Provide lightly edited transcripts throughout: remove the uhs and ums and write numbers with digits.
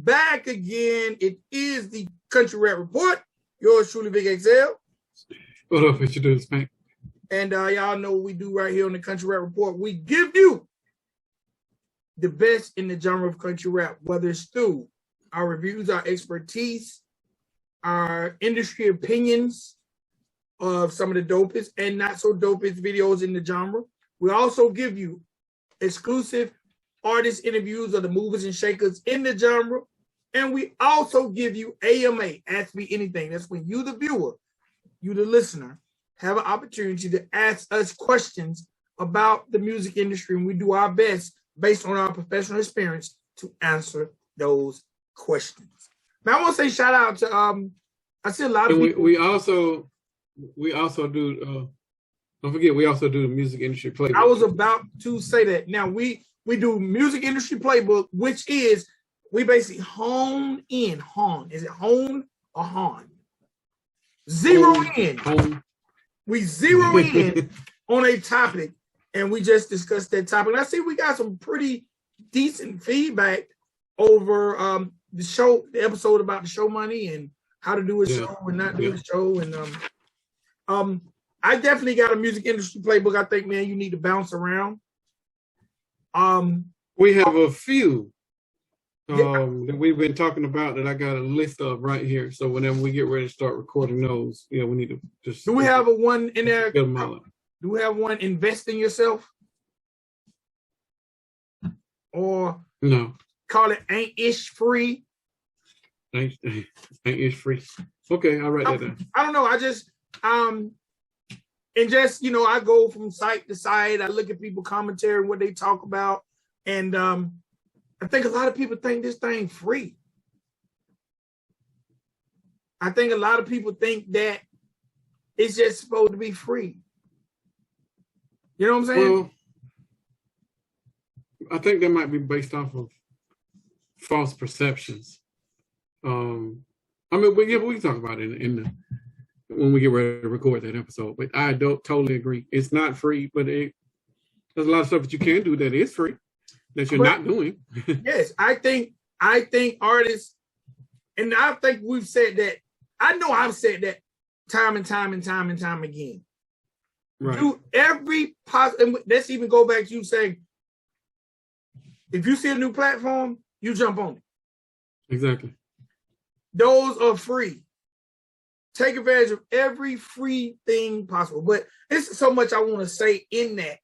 back again. It is the Country Rap Report. Yours truly, Vic XL. What up, what you doing, Spank? And y'all know what we do right here on the Country Rap Report. We give you the best in the genre of country rap, whether it's through our reviews, our expertise, our industry opinions of some of the dopest and not so dopest videos in the genre. We also give you exclusive artist interviews of the movers and shakers in the genre. And we also give you AMA, Ask Me Anything. That's when you, the viewer, you, the listener, have an opportunity to ask us questions about the music industry. And we do our best based on our professional experience to answer those questions. Now, I want to say shout out to, I see a lot of people. We also do, don't forget, we also do the music industry playbook. I was about to say that. Now, we do music industry playbook, which is, we basically hone in. Is it hone or hon? Zero in. We zero in on a topic, and we just discussed that topic. And I see we got some pretty decent feedback over the episode about the show money and how to do a show and not do a show. And I definitely got a music industry playbook. I think, man, you need to bounce around. We have a few that we've been talking about that I got a list of right here. So whenever we get ready to start recording those, we need to just. Do we have a one in there? Do we have one, invest in yourself? Or no? Call it Ain't Ish Free. Ain't Ish Free. Okay, I'll write that down. I don't know. I just and just I go from site to site. I look at people commentary and what they talk about, and I think a lot of people think this thing free. I think a lot of people think that it's just supposed to be free. You know what I'm saying? Well, I think that might be based off of false perceptions. I mean, we can talk about it when we get ready to record that episode. But I don't totally agree. It's not free, but there's a lot of stuff that you can do that is free that you're not doing. Yes, I think artists, and I think we've said that. I know I've said that time and time again. Right. Do every possible. Let's even go back to you saying, if you see a new platform, you jump on it. Exactly. Those are free. Take advantage of every free thing possible. But there's so much I want to say in that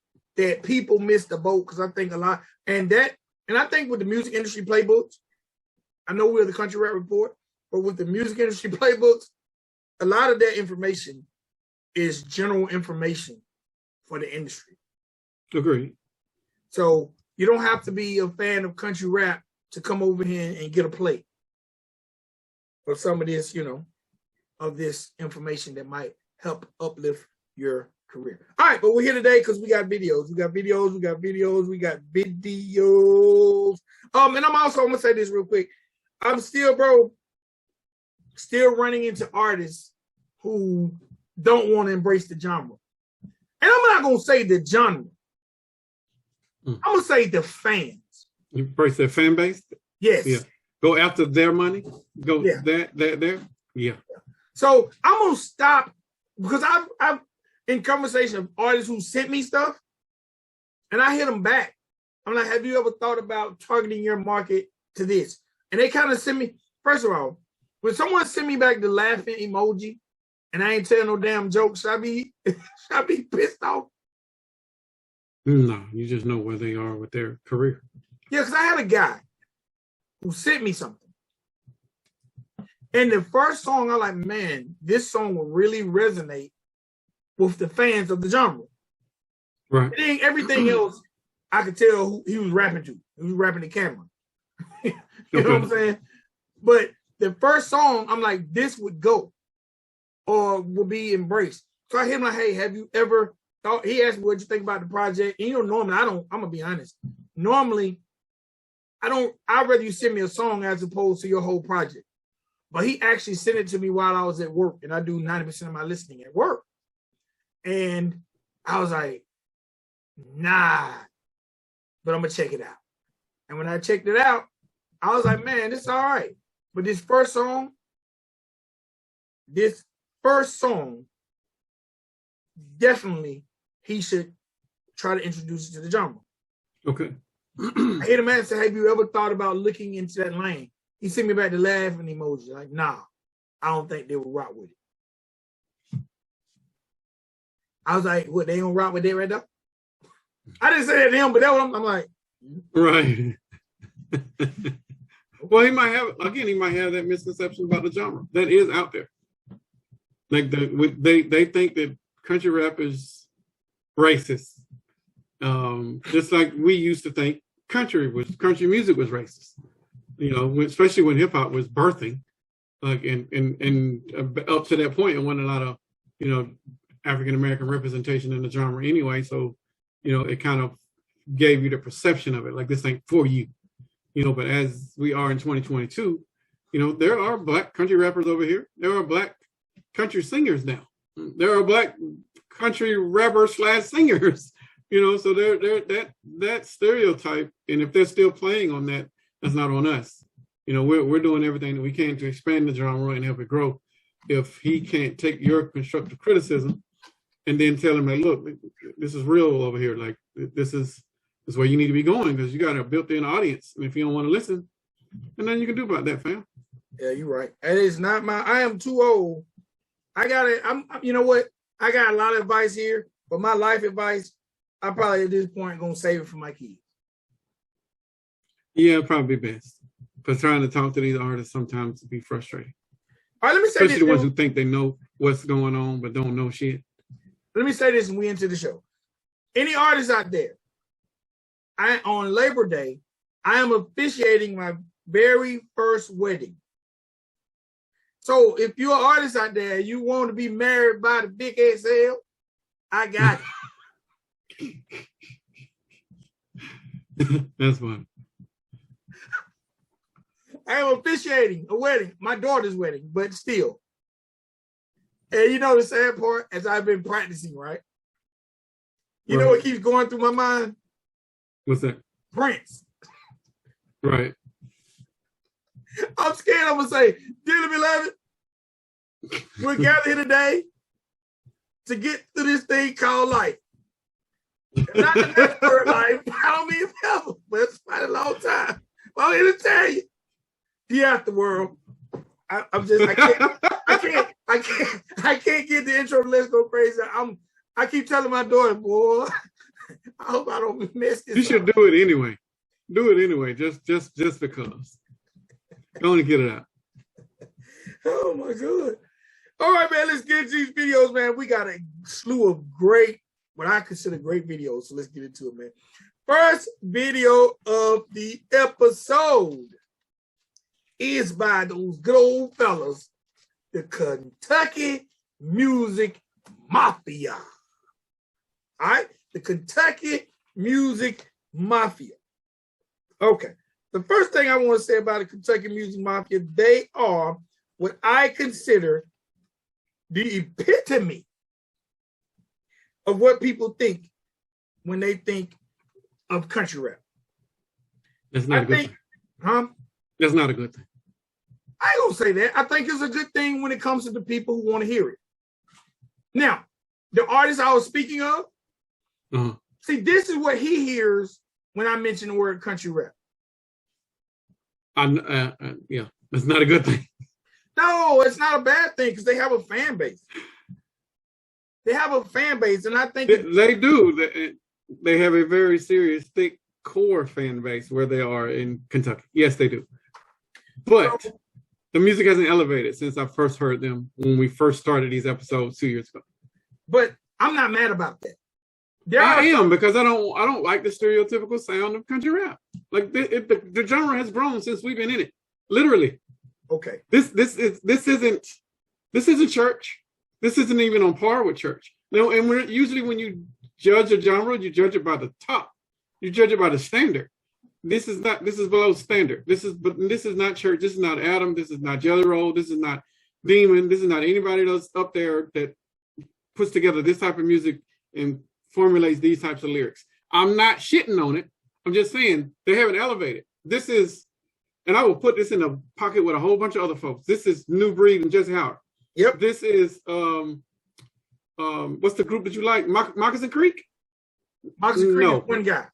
people miss the boat, because I think a lot, and I think with the music industry playbooks, I know we're the Country Rap Report, but with the music industry playbooks, a lot of that information is general information for the industry. Agreed. So you don't have to be a fan of country rap to come over here and get a plate of some of this, of this information that might help uplift your career. All right, but we're here today because we got videos. And I'm gonna say this real quick. I'm still running into artists who don't want to embrace the genre. And I'm not gonna say the genre. I'm gonna say the fans. Embrace their fan base? Yes. Yeah. Go after their money. Go there. Yeah. So I'm gonna stop, because I've in conversation of artists who sent me stuff, and I hit them back. I'm like, have you ever thought about targeting your market to this? And they kind of send me, first of all, when someone send me back the laughing emoji and I ain't telling no damn jokes, should I be pissed off? No, you just know where they are with their career. Yeah, because I had a guy who sent me something. And the first song, I'm like, man, this song will really resonate with the fans of the genre. Right. Everything else, I could tell who he was rapping to. He was rapping the camera. You know what I'm saying? But the first song, I'm like, this would go or will be embraced. So I hit him like, hey, have you ever thought? He asked me, what'd you think about the project? And normally I'm going to be honest. Normally, I'd rather you send me a song as opposed to your whole project. But he actually sent it to me while I was at work, and I do 90% of my listening at work. And I was like, nah, but I'm going to check it out. And when I checked it out, I was like, man, this is all right. But this first song, definitely he should try to introduce it to the genre. Okay. I hit him and said, have you ever thought about looking into that lane? He sent me back the laughing emoji. Like, nah, I don't think they would rock with it. I was like, what, they don't rock with that right now? I didn't say that to him, but that was, I'm like. Right. Well, he might have that misconception about the genre that is out there. Like they think that country rap is racist. Just like we used to think country music was racist. You know, especially when hip hop was birthing, like and up to that point, it wasn't a lot of, you know, African American representation in the genre anyway. So, you know, it kind of gave you the perception of it, like this ain't for you. You know, but as we are in 2022, you know, there are Black country rappers over here. There are Black country singers now. There are Black country rappers / singers. You know, so they're that stereotype, and if they're still playing on that, that's not on us. You know, we're doing everything that we can to expand the genre and help it grow. If he can't take your constructive criticism and then tell him, like, look, this is real over here. Like, this is where you need to be going, because you got a built-in audience. And if you don't want to listen, and then you can do about that, fam. Yeah, you're right. It is not I am too old. You know what? I got a lot of advice here, but my life advice, I probably at this point gonna save it for my kids. Yeah, probably best. Because trying to talk to these artists sometimes be frustrating. All right, let me say especially this, the ones who think they know what's going on but don't know shit. Let me say this, and we into the show. Any artists out there, on Labor Day, I am officiating my very first wedding. So if you're an artist out there, you want to be married by the Vic XL, I got it. That's fun. I am officiating a wedding, my daughter's wedding, but still. And you know the sad part, as I've been practicing, right? You know what keeps going through my mind? What's that? Prince. Right. I'm scared I'm going to say, dearly beloved, we're gathered here today to get through this thing called life. Not the next word life. I don't mean forever, but it's quite a long time. But I'm here to tell you, the afterworld. I can't get the intro. Let's go crazy. I keep telling my daughter, boy, I hope I don't miss this. You should do it anyway. Do it anyway, just because. Go and get it out. Oh my God. All right, man, let's get into these videos, man. We got a slew of what I consider great videos. So let's get into it, man. First video of the episode is by those good old fellas, the Kentucky Music Mafia. All right, the Kentucky Music Mafia. Okay, the first thing I want to say about the Kentucky Music Mafia, they are what I consider the epitome of what people think when they think of country rap. That's not a good thing. Huh? That's not a good thing. I ain't gonna say that. I think it's a good thing when it comes to the people who want to hear it. Now, the artist I was speaking of, see, this is what he hears when I mention the word country rap. Yeah, that's not a good thing. No, it's not a bad thing because they have a fan base. They have a fan base, and I think they do. They have a very serious, thick core fan base where they are in Kentucky. Yes, they do. But the music hasn't elevated since I first heard them when we first started these episodes 2 years ago. But I'm not mad about that. I am, because I don't like the stereotypical sound of country rap. Like the genre has grown since we've been in it. Literally. Okay. This isn't church. This isn't even on par with church. No, and we're usually, when you judge a genre, you judge it by the top. You judge it by the standard. This is below standard. This is not church. This is not Adam. This is not Jelly Roll. This is not Demon. This is not anybody else up there that puts together this type of music and formulates these types of lyrics. I'm not shitting on it. I'm just saying they haven't elevated. This is and I will put this in a pocket with a whole bunch of other folks. This is New Breed and Jesse Howard. Yep. This is what's the group that you like? Moccasin Creek? Moccasin Creek is one guy.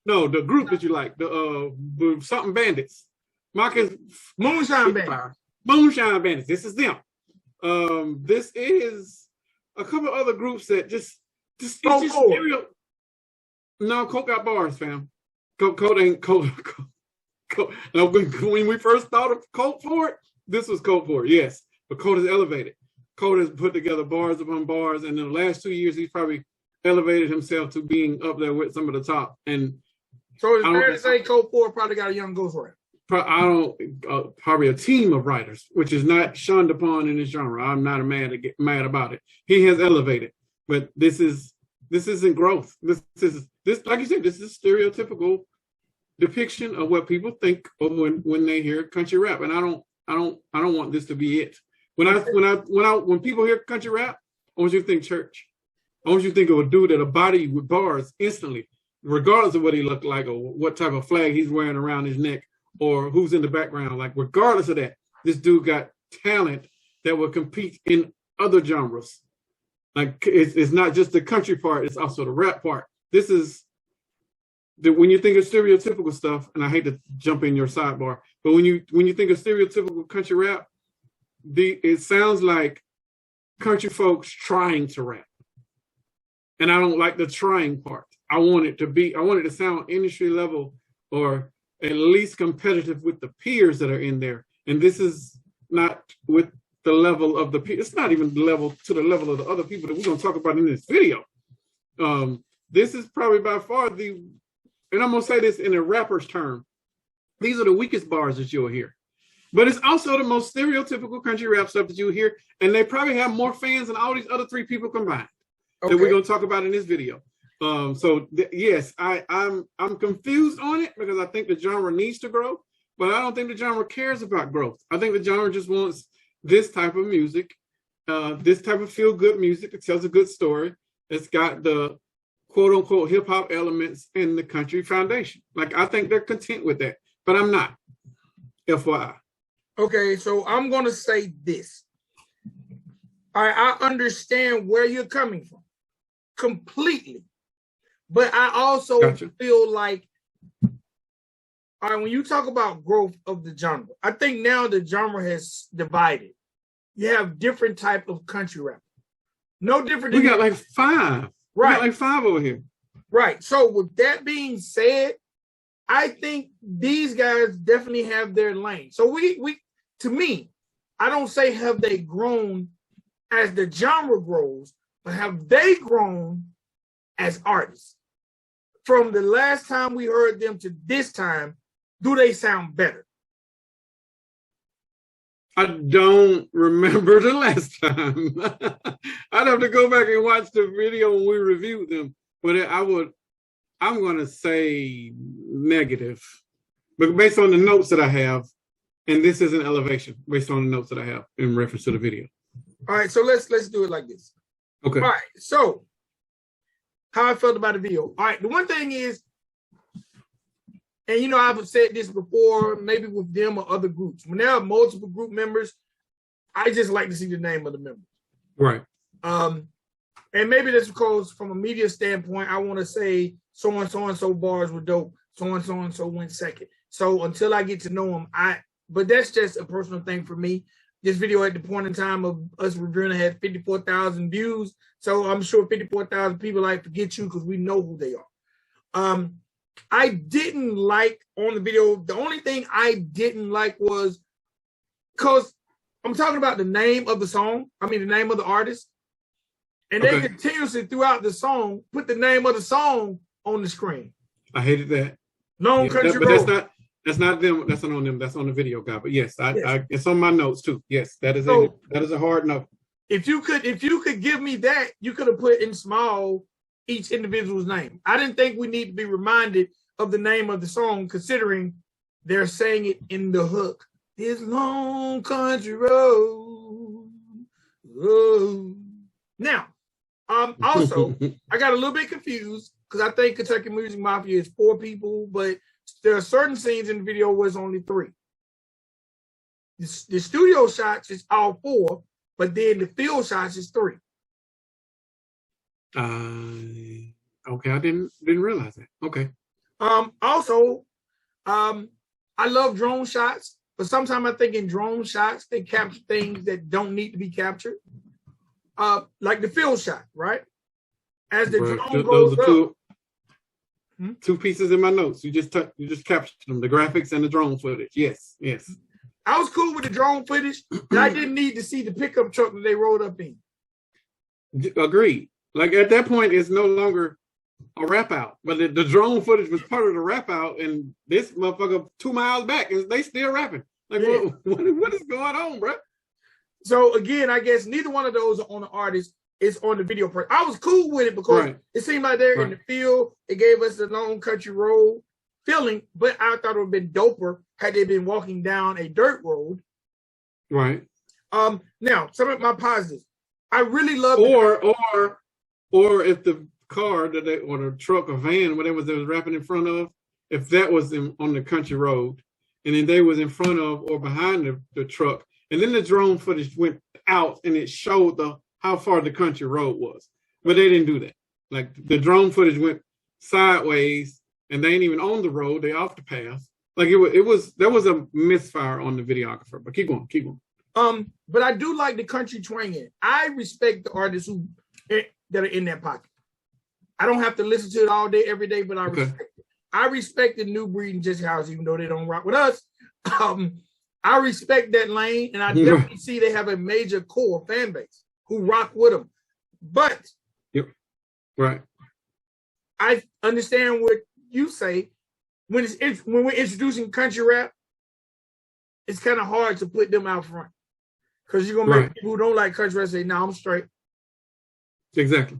No, the group that you like, the something bandits. Moonshine Bandits. Moonshine Bandits. This is them. This is a couple other groups that just stereo. No, Coke got bars, fam. Coke ain't Coke. No, when we first thought of Coke for it, this was Coke for it, yes. But Coke has elevated. Coke has put together bars upon bars, and in the last 2 years, he's probably elevated himself to being up there with some of the top. And so it's fair to say Coke 4 probably got a young ghostwriter. Probably a team of writers, which is not shunned upon in this genre. I'm not mad about it. He has elevated, but this isn't growth. This like you said, this is stereotypical depiction of what people think of when they hear country rap, and I don't want this to be it. When people hear country rap, I want you to think church. I want you to think of a dude at a body with bars instantly, regardless of what he looked like or what type of flag he's wearing around his neck or who's in the background. Like, regardless of that, this dude got talent that will compete in other genres. Like, it's not just the country part, it's also the rap part. This is when you think of stereotypical stuff, and I hate to jump in your sidebar, but when you think of stereotypical country rap, it sounds like country folks trying to rap. And I don't like the trying part. I want it to sound industry level or at least competitive with the peers that are in there. And this is not with the level of the peers. It's not even the level of the other people that we're going to talk about in this video. This is probably by far and I'm going to say this in a rapper's term, these are the weakest bars that you'll hear. But it's also the most stereotypical country rap stuff that you'll hear. And they probably have more fans than all these other three people combined. Okay. That we're going to talk about in this video. Yes, I'm confused on it because I think the genre needs to grow, but I don't think the genre cares about growth. I think the genre just wants this type of music, this type of feel-good music that tells a good story. It's got the quote-unquote hip-hop elements in the country foundation. Like, I think they're content with that, but I'm not, FYI. Okay, so I'm going to say this. I understand where you're coming from completely. But I also feel like, all right, when you talk about growth of the genre, I think now the genre has divided. You have different type of country rap. No different. We got like 5. Right. We got like 5 over here. Right. So with that being said, I think these guys definitely have their lane. So we to me, I don't say have they grown as the genre grows, but have they grown as artists? From the last time we heard them to this time, do they sound better? I don't remember the last time. I'd have to go back and watch the video when we reviewed them. But I'm going to say negative. But based on the notes that I have, and this is an elevation based on the notes that I have in reference to the video. All right, so let's do it like this. Okay. All right, so how I felt about the video. All right, the one thing is, and you know, I've said this before, maybe with them or other groups. When there are multiple group members, I just like to see the name of the members. Right. And maybe that's because from a media standpoint, I want to say so-and-so bars were dope. So-and-so went second. So until I get to know them, but that's just a personal thing for me. This video at the point in time of us reviewing had 54,000 views. So I'm sure 54,000 people like forget you because we know who they are. I didn't like on the video, the only thing I didn't like was because I'm talking about the name of the song, the name of the artist. And they continuously throughout the song put the name of the song on the screen. I hated that. Lone Country Road. That's not them. That's not on them. That's on the video guy. But yes, it's on my notes too. Yes, that is a hard no. If you could give me that, you could have put in small each individual's name. I didn't think we need to be reminded of the name of the song, considering they're saying it in the hook. This long country road. Now, also, I got a little bit confused because I think Kentucky Music Mafia is 4 people, but there are certain scenes in the video where it's only 3. The studio shots is all 4, but then the field shots is 3. Okay, I didn't realize that. Okay. Also, I love drone shots, but sometimes I think in drone shots they capture things that don't need to be captured. Like the field shot, right? As the drone goes up. Two pieces in my notes. You just captured them, the graphics and the drone footage. Yes. I was cool with the drone footage, but I didn't need to see the pickup truck that they rolled up in. Agreed. Like at that point, it's no longer a rap out, but the drone footage was part of the rap out, and this motherfucker 2 miles back, and they still rapping. Like, yeah. What is going on, bro? So again, I guess neither one of those are on the artist. It's on the video part. I was cool with it because it seemed like they're in the field. It gave us the long country road feeling, but I thought it would have been doper had they been walking down a dirt road. Right. Now, some of my positives. I really love or if the car that they, or the truck or van, whatever they was rapping in front of, if that was on the country road, and then they was in front of or behind the truck, and then the drone footage went out and it showed how far the country road was. But they didn't do that. Like the drone footage went sideways and they ain't even on the road, they off the path. Like there was a misfire on the videographer. But keep going. But I do like the country twang in. I respect the artists that are in that pocket. I don't have to listen to it all day, every day, but I respect it. I respect the New Breed and Jesse House, even though they don't rock with us. I respect that lane, and I definitely see they have a major core fan base who rock with them. But I understand what you say. When we're introducing country rap, it's kind of hard to put them out front because you're gonna make people who don't like country rap say, "No, I'm straight." Exactly.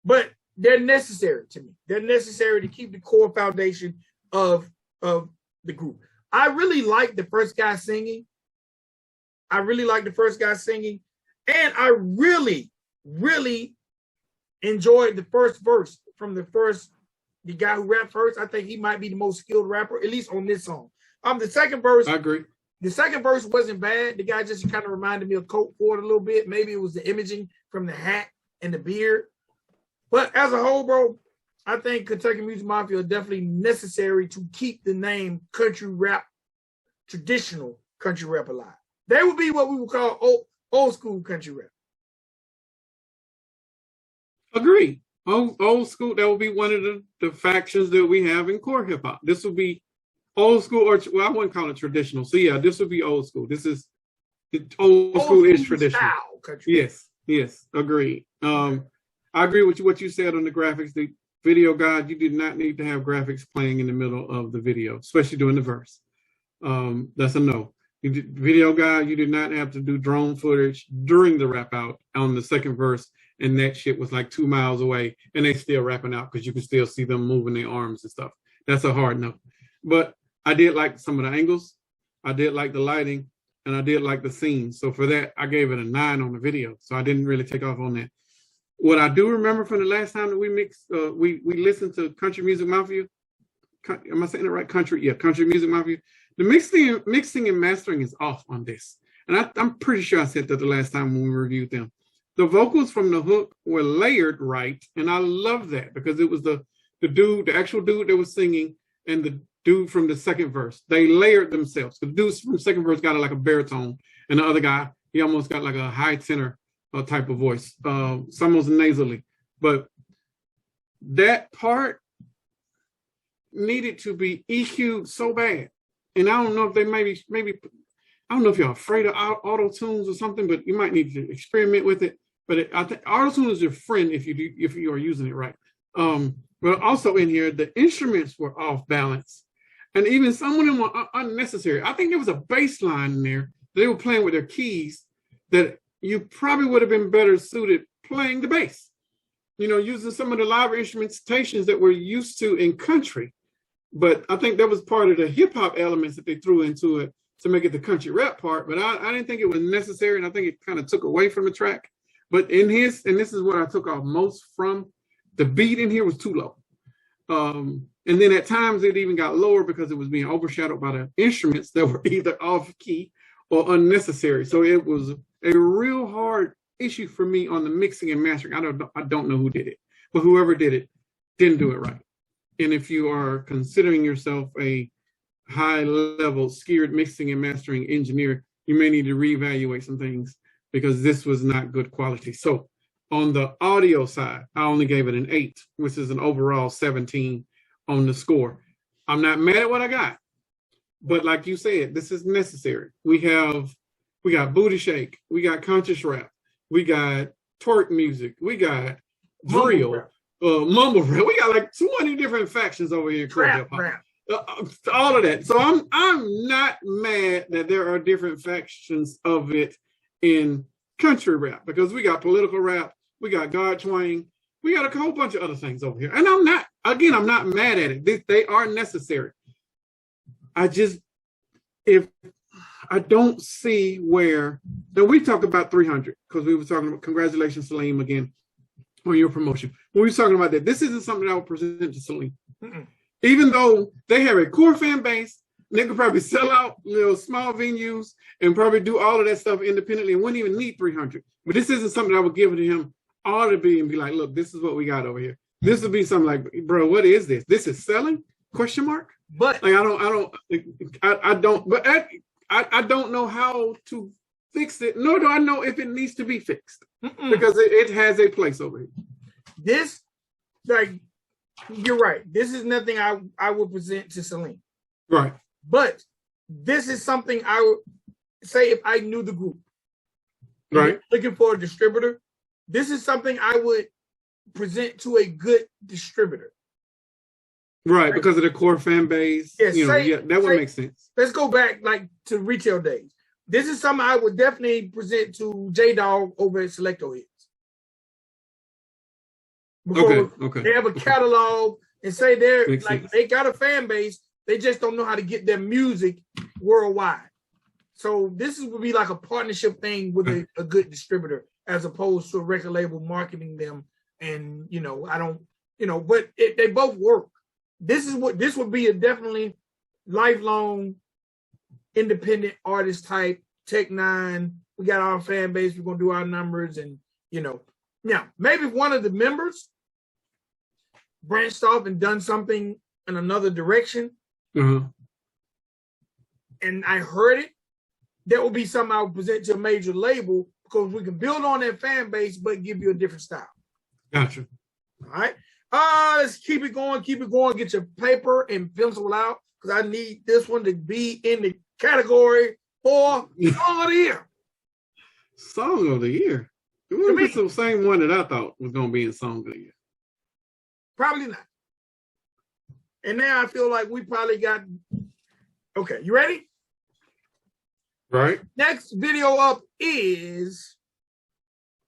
But they're necessary to me. They're necessary to keep the core foundation of the group. I really like the first guy singing. And I really, really enjoyed the first verse from the guy who rapped first. I think he might be the most skilled rapper, at least on this song. The second verse, I agree. The second verse wasn't bad. The guy just kind of reminded me of Coke Ford a little bit. Maybe it was the imaging from the hat and the beard. But as a whole, bro, I think Kentucky Music Mafia are definitely necessary to keep the name country rap, traditional country rap alive. They would be what we would call old school country rap. Agree. Old school, that would be one of the factions that we have in core hip hop. This would be old school, or well, I wouldn't call it traditional. So yeah, this would be old school. This is old school is traditional. Yes, agreed. I agree with what you said on the graphics. The video guide, you did not need to have graphics playing in the middle of the video, especially during the verse. That's a no. Video guide, you did not have to do drone footage during the rap out on the second verse, and that shit was like 2 miles away, and they still rapping out because you can still see them moving their arms and stuff. That's a hard no. But I did like some of the angles. I did like the lighting, and I did like the scenes. So for that, I gave it a 9 on the video. So I didn't really take off on that. What I do remember from the last time that we mixed, we listened to Country Music Mafia. Am I saying it right? Country Music Mafia. The mixing and mastering is off on this. And I'm pretty sure I said that the last time when we reviewed them. The vocals from the hook were layered right. And I love that because it was the actual dude that was singing and the dude from the second verse. They layered themselves. The dude from the second verse got like a baritone. And the other guy, he almost got like a high tenor type of voice, almost nasally. But that part needed to be EQ'd so bad. And I don't know if they maybe I don't know if you're afraid of auto tunes or something, but you might need to experiment with it. But I think auto tune is your friend if you are using it right. But also in here, the instruments were off balance, and even some of them were unnecessary. I think there was a bass line in there. They were playing with their keys that you probably would have been better suited playing the bass. Using some of the live instrumentations that we're used to in country. But I think that was part of the hip hop elements that they threw into it to make it the country rap part. But I didn't think it was necessary, and I think it kind of took away from the track. But and this is what I took off most from, the beat in here was too low. And then at times it even got lower because it was being overshadowed by the instruments that were either off key or unnecessary. So it was a real hard issue for me on the mixing and mastering. I don't know who did it, but whoever did it didn't do it right. And if you are considering yourself a high-level skilled mixing and mastering engineer, you may need to reevaluate some things because this was not good quality. So on the audio side, I only gave it an 8, which is an overall 17 on the score. I'm not mad at what I got, but like you said, this is necessary. We got booty shake, we got conscious rap, we got twerk music, we got drill, mumble rap. We got like 20 different factions over here. Rap. All of that. So I'm not mad that there are different factions of it in country rap, because we got political rap, we got God twang, we got a whole bunch of other things over here. And I'm not mad at it. They are necessary. If I don't see where, now we talked about 300, because we were talking about, congratulations, Salim, again, on your promotion. When we were talking about that, this isn't something I would present to Salim. Even though they have a core fan base, they could probably sell out little small venues and probably do all of that stuff independently and wouldn't even need 300. But this isn't something I would give to him all to be and be like, look, this is what we got over here. This would be something like, bro, what is this? This is selling? Question mark. But like I don't know how to fix it, nor do I know if it needs to be fixed. Because it has a place over here. This, like, you're right. This is nothing I would present to Celine. Right. But this is something I would say if I knew the group. Right. Looking for a distributor. This is something I would present to a good distributor. Right, because of the core fan base. Yes, that would make sense. Let's go back like to retail days. This is something I would definitely present to J-Dog over at Selecto Hits. Okay. They have a catalog and say they got a fan base. They just don't know how to get their music worldwide. So this would be like a partnership thing with a good distributor, as opposed to a record label marketing them. And but they both work. This would be a definitely lifelong independent artist type. Tech Nine. We got our fan base. We're gonna do our numbers, and now maybe one of the members branched off and done something in another direction, and I heard it. That would be something I would present to a major label, because we can build on that fan base, but give you a different style. Gotcha. All right. Let's keep it going. Get your paper and pencil out, because I need this one to be in the category for Song of the Year. Song of the Year? It wouldn't be the same one that I thought was going to be in Song of the Year. Probably not. And now I feel like we probably got... Okay, you ready? Right. Next video up is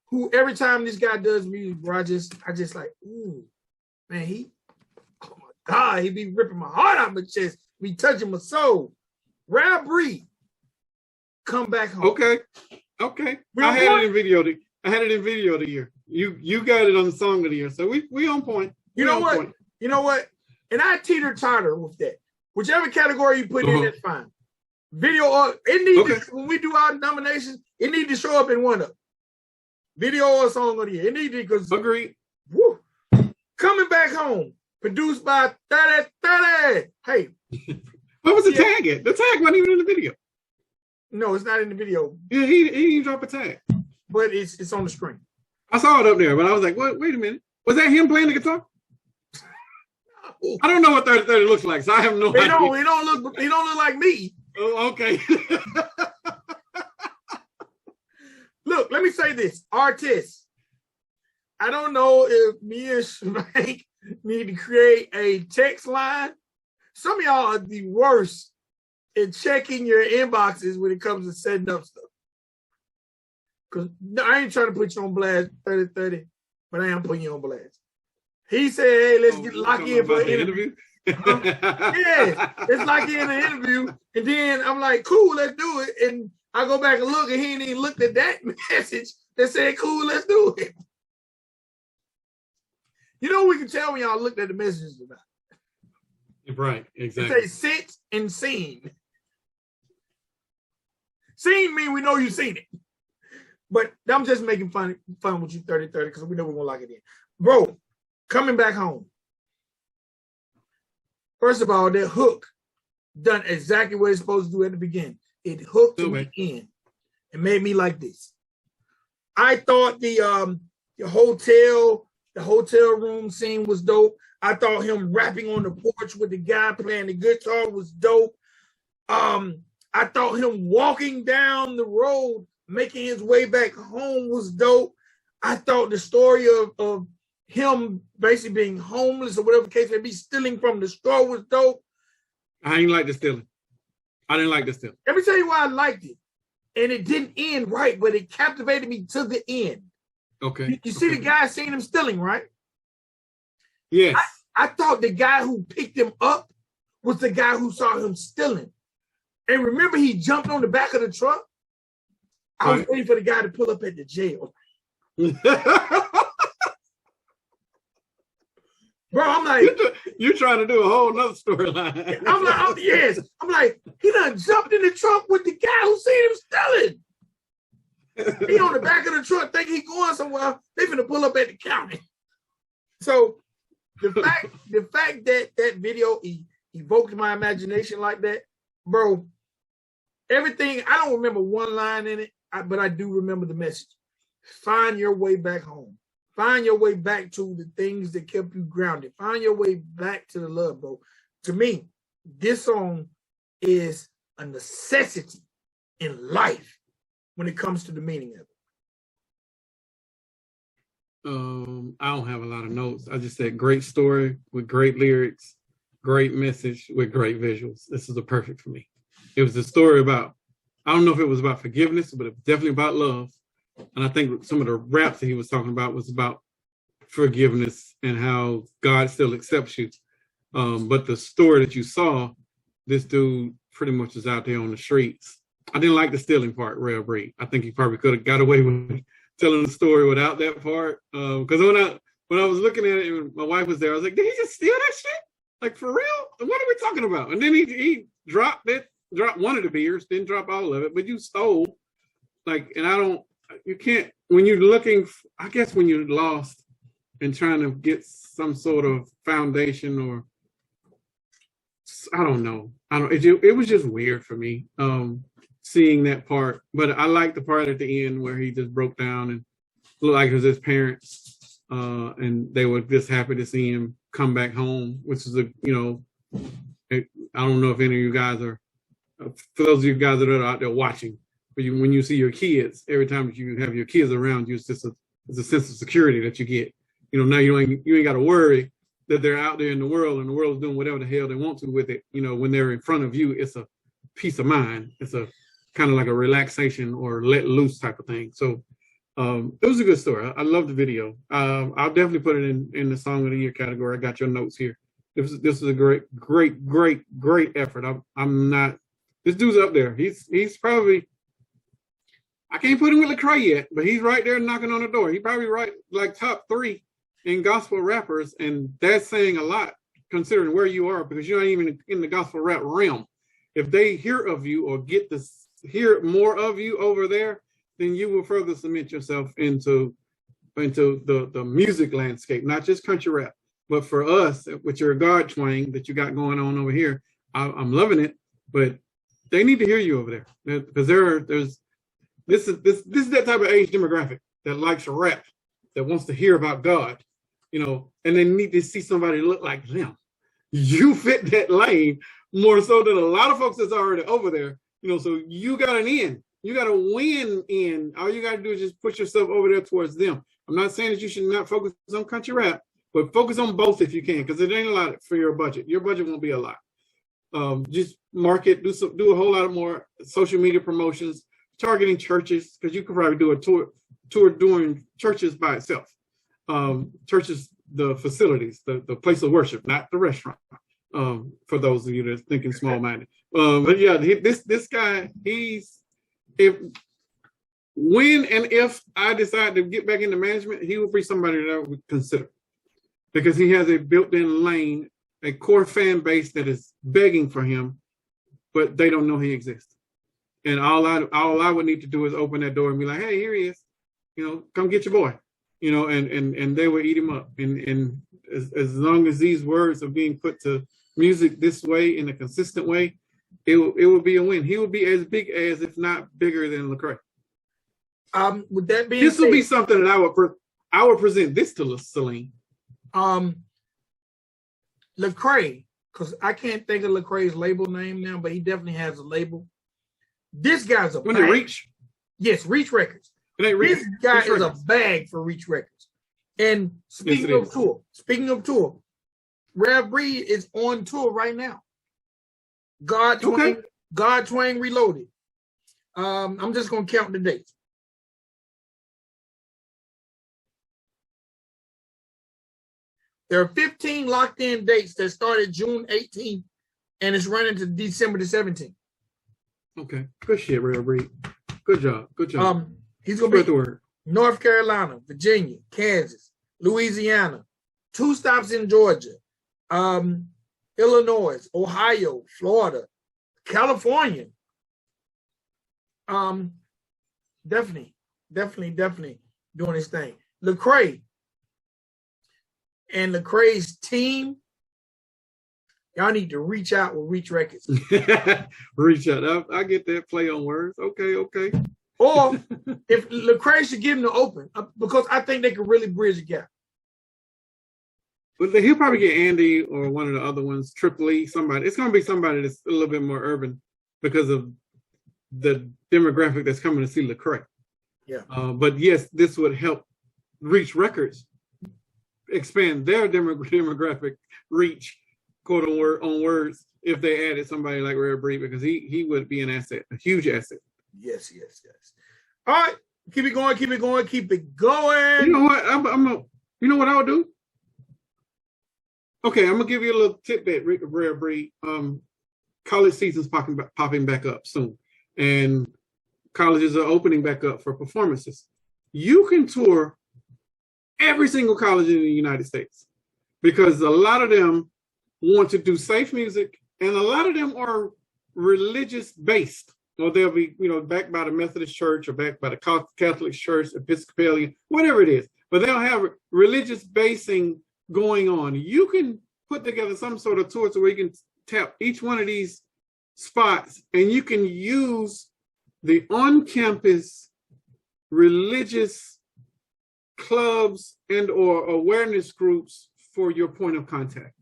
who every time this guy does music, bro, I just like, ooh, man, oh my God, he be ripping my heart out my chest, be touching my soul. Robri, Come Back Home. Okay. I had it in video of the year. You got it on the Song of the Year, so we on point. You know what? And I teeter-totter with that. Whichever category you put in, that's fine. Video, when we do our nominations, it need to show up in one of them. Video or Song of the Year. It need to, because agreed. Woo, Coming Back Home, produced by 3030. Hey. What was the tag at? The tag wasn't even in the video. No, it's not in the video. Yeah, he didn't drop a tag. But it's on the screen. I saw it up there, but I was like, wait a minute. Was that him playing the guitar? No. I don't know what 3030 looks like, so I have no idea. He don't look like me. Oh, okay. Look, let me say this. Artists, I don't know if me and Spank need to create a text line. Some of y'all are the worst in checking your inboxes when it comes to setting up stuff. Because I ain't trying to put you on blast, 3030, but I am putting you on blast. He said, hey, let's get locked in for an interview. Yeah, let's lock in an interview. And then I'm like, cool, let's do it. And I go back and look, and he ain't even looked at that message that said, cool, let's do it. You know, we can tell when y'all looked at the messages or not. Right, exactly. It say sit and scene. Seen me, we know you seen it. But I'm just making fun with you 30-30 because we know we're gonna lock it in. Bro, coming back home. First of all, that hook done exactly what it's supposed to do at the beginning. It hooked to the end and made me like this. I thought the hotel room scene was dope. I thought him rapping on the porch with the guy playing the guitar was dope. I thought him walking down the road, making his way back home was dope. I thought the story of him basically being homeless or whatever the case may be, stealing from the store was dope. I didn't like the stealing. Let me tell you why I liked it. And it didn't end right, but it captivated me to the end. Okay. You see the guy seeing him stealing, right? Yes. I thought the guy who picked him up was the guy who saw him stealing. And remember, he jumped on the back of the truck? I was waiting for the guy to pull up at the jail. Bro, I'm like, you're trying to do a whole nother storyline. I'm like, he done jumped in the truck with the guy who seen him stealing. He on the back of the truck, think he going somewhere. They finna pull up at the county. So the fact that video evoked my imagination like that, bro. Everything, I don't remember one line in it, but I do remember the message. Find your way back home. Find your way back to the things that kept you grounded. Find your way back to the love, bro. To me, this song is a necessity in life when it comes to the meaning of it. I don't have a lot of notes. I just said great story with great lyrics, great message with great visuals. This is a perfect for me. It was a story about, I don't know if it was about forgiveness, but it was definitely about love. And I think some of the raps that he was talking about was about forgiveness and how God still accepts you. But the story that you saw, this dude pretty much is out there on the streets. I didn't like the stealing part, Robri. I think he probably could have got away with telling the story without that part. Because when I was looking at it and my wife was there, I was like, did he just steal that shit? Like, for real? What are we talking about? And then he dropped one of the beers, didn't drop all of it, but you stole. Like, and you can't, when you're looking, I guess when you're lost and trying to get some sort of foundation or, I don't know. It was just weird for me, seeing that part. But I like the part at the end where he just broke down and looked like it was his parents, and they were just happy to see him come back home, which is I don't know if any of you guys are, for those of you guys that are out there watching, but when you see your kids, every time that you have your kids around you, it's just it's a sense of security that you get. Now you ain't got to worry that they're out there in the world and the world's doing whatever the hell they want to with it. When they're in front of you, it's a peace of mind. It's a kind of like a relaxation or let loose type of thing. So it was a good story. I love the video. I'll definitely put it in the song of the year category. I got your notes here. This is a great effort. I'm not. This dude's up there. He's probably. I can't put him with Lecrae yet, but he's right there knocking on the door. He probably like top 3 in gospel rappers, and that's saying a lot considering where you are, because you're not even in the gospel rap realm. If they hear of you or get to hear more of you over there, then you will further cement yourself into the music landscape, not just country rap. But for us, with your guard twang that you got going on over here, I'm loving it. But they need to hear you over there, because this is that type of age demographic that likes to rap, that wants to hear about God, and they need to see somebody look like them. You fit that lane more so than a lot of folks that's already over there. So you got an in. You got to win in. All you got to do is just push yourself over there towards them. I'm not saying that you should not focus on country rap, but focus on both if you can, because it ain't a lot for your budget. Your budget won't be a lot. Just market, do a whole lot of more social media promotions, targeting churches, because you could probably do a tour doing churches by itself. Churches, the facilities, the place of worship, not the restaurant. For those of you that are thinking small-minded. But yeah, this guy, when and if I decide to get back into management, he would be somebody that I would consider, because he has a built-in lane, a core fan base that is begging for him, but they don't know he exists. and all I would need to do is open that door and be like, hey, here he is, come get your boy, and they would eat him up. And as long as these words are being put to music this way in a consistent way, it would be a win. He would be as big as, if not bigger than Lecrae. With that being this said, would be something that I would present this to Celine. Lecrae, because I can't think of Lecrae's label name now, but he definitely has a label. This guy's a when bag. It Reach? Yes, Reach Records. It ain't Reach. This guy Reach is Records. a bag for Reach Records. And speaking Yes, of tour, Robri is on tour right now. God Twain Reloaded. I'm just gonna count the dates. There are 15 locked-in dates that started June 18th, and it's running to December the 17th. Okay, good shit, Robri. Good job. He's gonna be the word. North Carolina, Virginia, Kansas, Louisiana, 2 stops in Georgia, Illinois, Ohio, Florida, California. Definitely doing his thing. Lecrae and Lecrae's team, y'all need to reach out with Reach Records. Reach out. I get that play on words. Okay. Or if Lecrae should give him the open, because I think they could really bridge the gap. But he'll probably get Andy or one of the other ones, Triple E, somebody. It's going to be somebody that's a little bit more urban because of the demographic that's coming to see Lecrae. Yeah. But yes, this would help Reach Records expand their demographic reach, quote on words, if they added somebody like Robri, because he would be an asset, a huge asset. Yes. All right, keep it going. You know what? You know what I would do? Okay, I'm gonna give you a little tidbit, Robri. College season's popping back up soon, and colleges are opening back up for performances. You can tour every single college in the United States because a lot of them want to do safe music, and a lot of them are religious based. Or they'll be, backed by the Methodist Church or backed by the Catholic Church, Episcopalian, whatever it is. But they'll have religious basing going on. You can put together some sort of tour to where you can tap each one of these spots, and you can use the on-campus religious clubs and or awareness groups for your point of contact.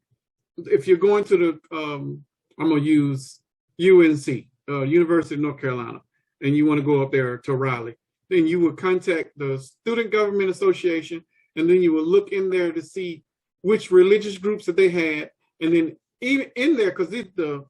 If you're going to the, I'm going to use UNC, University of North Carolina, and you want to go up there to Raleigh, then you would contact the Student Government Association, and then you will look in there to see which religious groups that they had, and then even in there, because the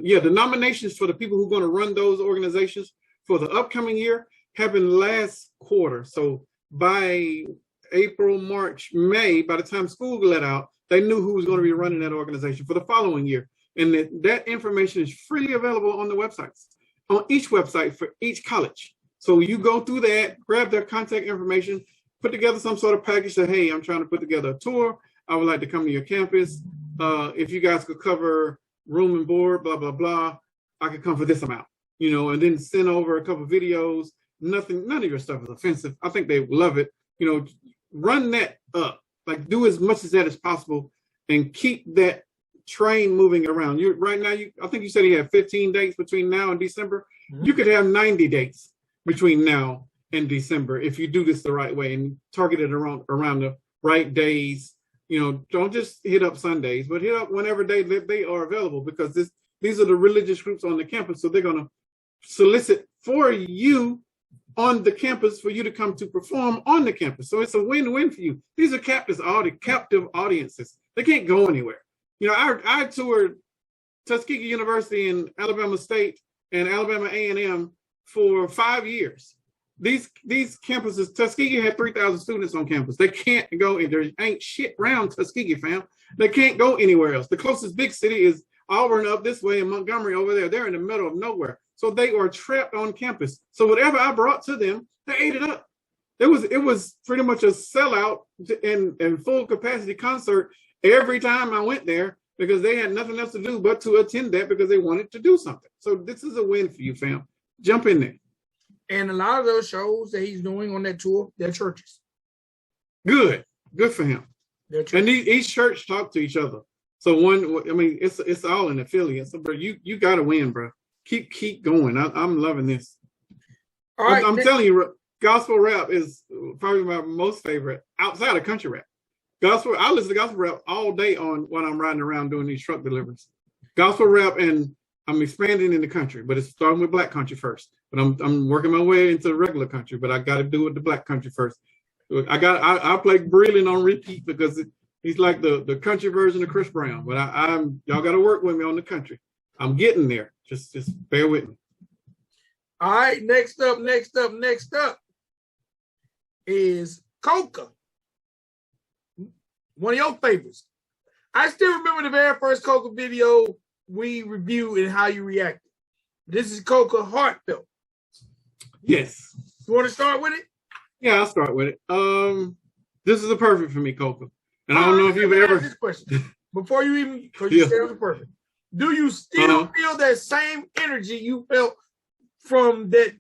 nominations for the people who are going to run those organizations for the upcoming year happened last quarter. So by April, March, May, by the time school let out, they knew who was going to be running that organization for the following year. And that information is freely available on the websites, on each website for each college. So you go through that, grab their contact information, put together some sort of package, say, hey, I'm trying to put together a tour. I would like to come to your campus. If you guys could cover room and board, blah, blah, blah, I could come for this amount, and then send over a couple of videos. None of your stuff is offensive. I think they love it. Run that up. Like, do as much of that as possible and keep that train moving around. Right now, I think you said you have 15 dates between now and December. Mm-hmm. You could have 90 dates between now and December if you do this the right way and target it around the right days. Don't just hit up Sundays, but hit up whenever they are available, because these are the religious groups on the campus. So they're going to solicit for you on the campus for you to come to perform on the campus. So it's a win-win for you. These are captive audiences. They can't go anywhere. I toured Tuskegee University and Alabama State and Alabama A&M for 5 years. These campuses, Tuskegee had 3,000 students on campus. They can't go in. There ain't shit around Tuskegee, fam. They can't go anywhere else. The closest big city is Auburn up this way and Montgomery over there. They're in the middle of nowhere. So they are trapped on campus. So whatever I brought to them, they ate it up. It was pretty much a sellout and full capacity concert every time I went there. because they had nothing else to do but to attend that because they wanted to do something. So this is a win for you, fam. Jump in there. And a lot of those shows that he's doing on that tour, they're churches. Good for him. And each church talk to each other. So it's all an affiliate. So, bro, you got to win, bro. Keep going. I'm loving this. All right, I'm telling you, gospel rap is probably my most favorite outside of country rap. I listen to gospel rap all day when I'm riding around doing these truck deliveries. Gospel rap, and I'm expanding in the country, but it's starting with black country first. But I'm working my way into regular country, but I got to do it the black country first. I play Breland on repeat because he's like the country version of Chris Brown. But y'all got to work with me on the country. I'm getting there. Just bear with me. All right, next up is Coka. One of your favorites. I still remember the very first Coka video we reviewed and how you reacted. This is Coka Heartfelt. Yes. You want to start with it? Yeah, I'll start with it. This is a perfect for me, Coka. And I don't know if you've ever this question before you even, because you said it was perfect. Do you still feel that same energy you felt from that?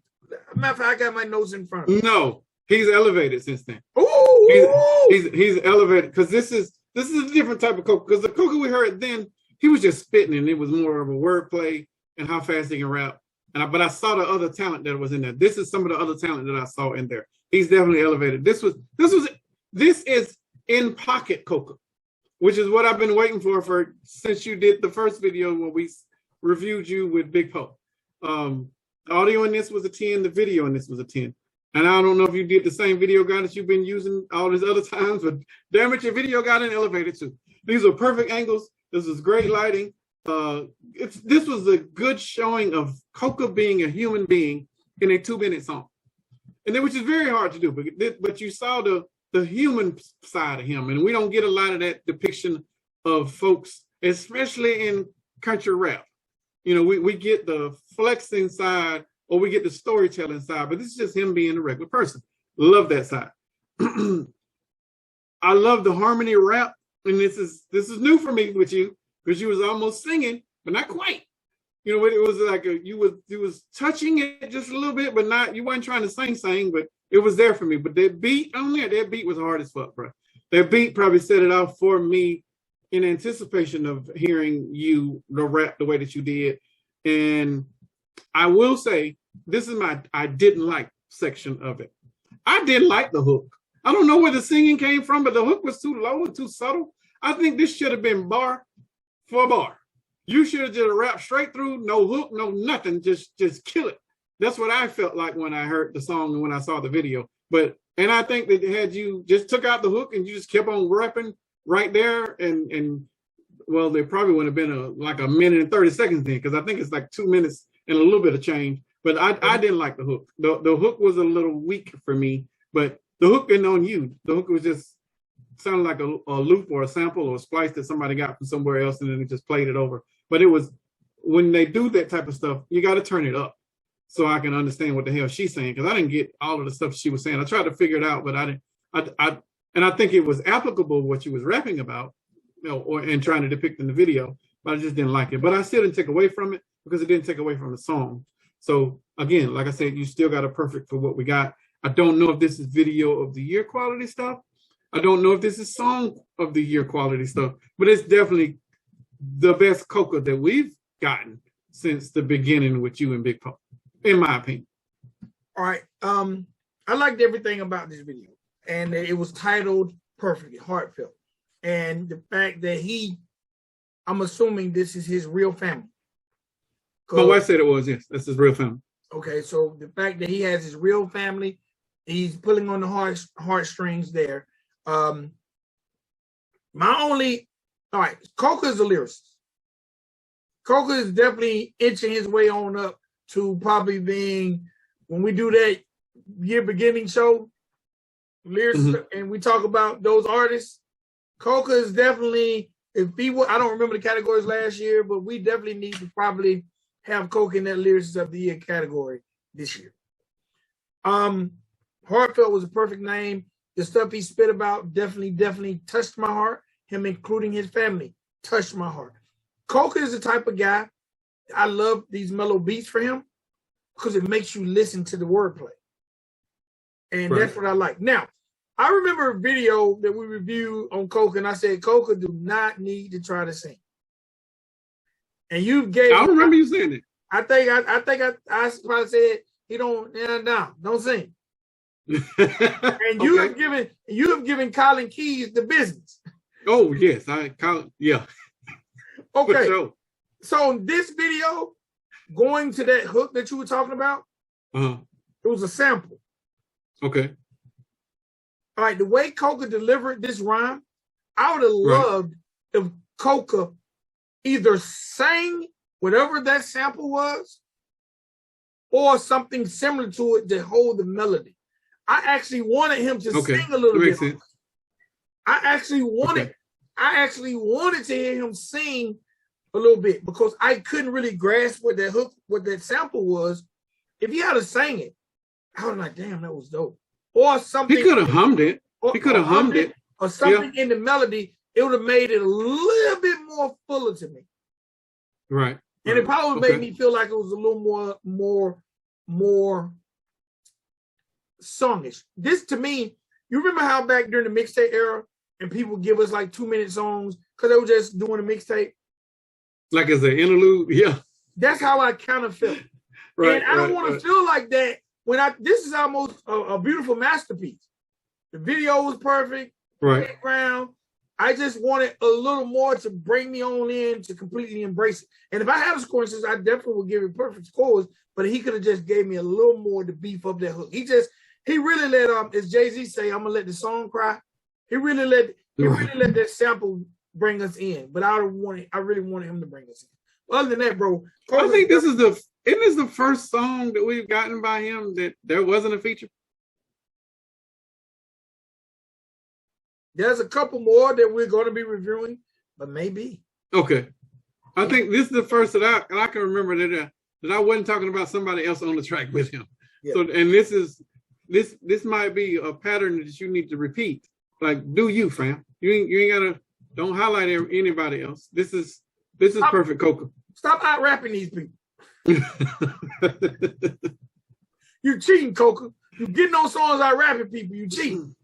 Matter of fact, I got my notes in front of me. No, he's elevated since then. Ooh, he's elevated because this is a different type of Coka. Because the Coka we heard then, he was just spitting, and it was more of a wordplay and how fast he can rap. But I saw the other talent that was in there. This is some of the other talent that I saw in there. He's definitely elevated. This is in pocket Coka, which is what I've been waiting for since you did the first video when we reviewed you with Big Poe. Audio in this was a 10, the video in this was a 10. And I don't know if you did the same video guide that you've been using all these other times, but damn it, your video got an elevated too. These are perfect angles. This is great lighting. This was a good showing of Coka being a human being in a 2-minute song. And then, which is very hard to do, but you saw the human side of him. And we don't get a lot of that depiction of folks, especially in country rap. You know, we get the flexing side or we get the storytelling side, but this is just him being a regular person. Love that side. I love the harmony rap. And this is new for me with you because you was almost singing, but not quite. You know, it was like you was touching it just a little bit, but not, you weren't trying to sing, but it was there for me. But that beat on there, that beat was hard as fuck, bro. That beat probably set it off for me in anticipation of hearing you rap the way that you did. And I will say, this is my I didn't like section of it. I didn't like the hook. I don't know where the singing came from, but the hook was too low and too subtle. I think this should have been bar for bar. You should have just rapped straight through, no hook, no nothing, just kill it. That's what I felt like when I heard the song and when I saw the video. And I think that had you just took out the hook and you just kept on rapping right there, and well, there probably would have been like a minute and 30 seconds then, because I think it's like 2 minutes and a little bit of change. But I didn't like the hook. The hook was a little weak for me, but the hook isn't on you. The hook was just sounded like a loop or a sample or a splice that somebody got from somewhere else and then they just played it over. But it was, when they do that type of stuff, you got to turn it up so I can understand what the hell she's saying, because I didn't get all of the stuff she was saying. I tried to figure it out, but I didn't. And I think it was applicable what she was rapping about, you know, and trying to depict in the video, but I just didn't like it. But I still didn't take away from it because it didn't take away from the song. So again, like I said, you still got a perfect for what we got. I don't know if this is video of the year quality stuff. I don't know if this is song of the year quality stuff, but it's definitely the best Coka that we've gotten since the beginning with you and Big Poe, in my opinion. All right. I liked everything about this video, and it was titled perfectly, heartfelt. And the fact that I'm assuming this is his real family. My wife said it was, yes, that's his real family. Okay, so the fact that he has his real family, he's pulling on the heartstrings there. All right, Coka is a lyricist. Coka is definitely inching his way on up to probably being, when we do that year beginning show, lyricist, and we talk about those artists, Coka is definitely, I don't remember the categories last year, but we definitely need to probably have Coka in that lyricist of the year category this year. Heartfelt was a perfect name. The stuff he spit about definitely touched my heart, him including his family. touched my heart. Coka is the type of guy, I love these mellow beats for him because it makes you listen to the wordplay. And that's what I like. Now, I remember a video that we reviewed on Coka, and I said, Coka do not need to try to sing. And you gave. I remember you saying it. I think I probably said he don't sing. And you have given Colin Keys the business. Oh yes, yeah. Okay. Sure. So in this video, going to that hook that you were talking about, it was a sample. Okay. All right, the way Coka delivered this rhyme, I would have loved if Coka either sang whatever that sample was or something similar to it to hold the melody. I actually wanted him to sing a little bit. I actually wanted to hear him sing a little bit because I couldn't really grasp what that hook, what that sample was. If he had sang it, I was like, damn, that was dope. Or something. He could have hummed it. He could have hummed it. Or something in the melody. It would have made it a little bit more fuller to me. Right. And it probably would make me feel like it was a little more songish. This to me, you remember how back during the mixtape era and people give us like 2-minute songs because they were just doing a mixtape? Like as an interlude, yeah. That's how I kind of felt. Right. And I don't want to feel like that when this is almost a beautiful masterpiece. The video was perfect. Right. Background. I just wanted a little more to bring me on in to completely embrace it. And if I had a scoring system, I definitely would give it perfect scores, but he could have just gave me a little more to beef up that hook. He really let, as Jay-Z say, I'm gonna let the song cry. He really let that sample bring us in, but I really wanted him to bring us in. Other than that, bro, I think isn't this the first song that we've gotten by him that there wasn't a feature? There's a couple more that we're going to be reviewing, but maybe. Okay. I think this is the first that I can remember that I wasn't talking about somebody else on the track with him. Yeah. So, and this might be a pattern that you need to repeat. Like, do you, fam? You ain't gotta, don't highlight anybody else. This is perfect, Coka. Stop out rapping these people. You cheating, Coka. You getting on songs out rapping people. You cheating.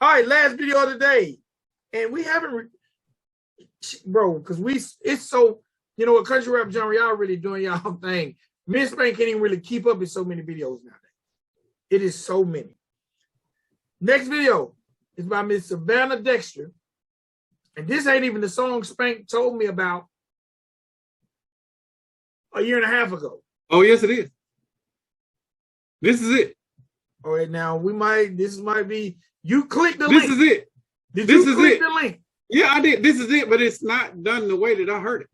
All right, last video of the day. And we haven't, bro, because it's so, a country rap genre, y'all really doing y'all thing. Me and Spank can't even really keep up with so many videos nowadays. It is so many. Next video is by Miss Savannah Dexter. And this ain't even the song Spank told me about a year and a half ago. Oh, yes, it is. This is it. All right, now this might be, you click the link. This is it. This is click the link? Yeah, I did. This is it, but it's not done the way that I heard it.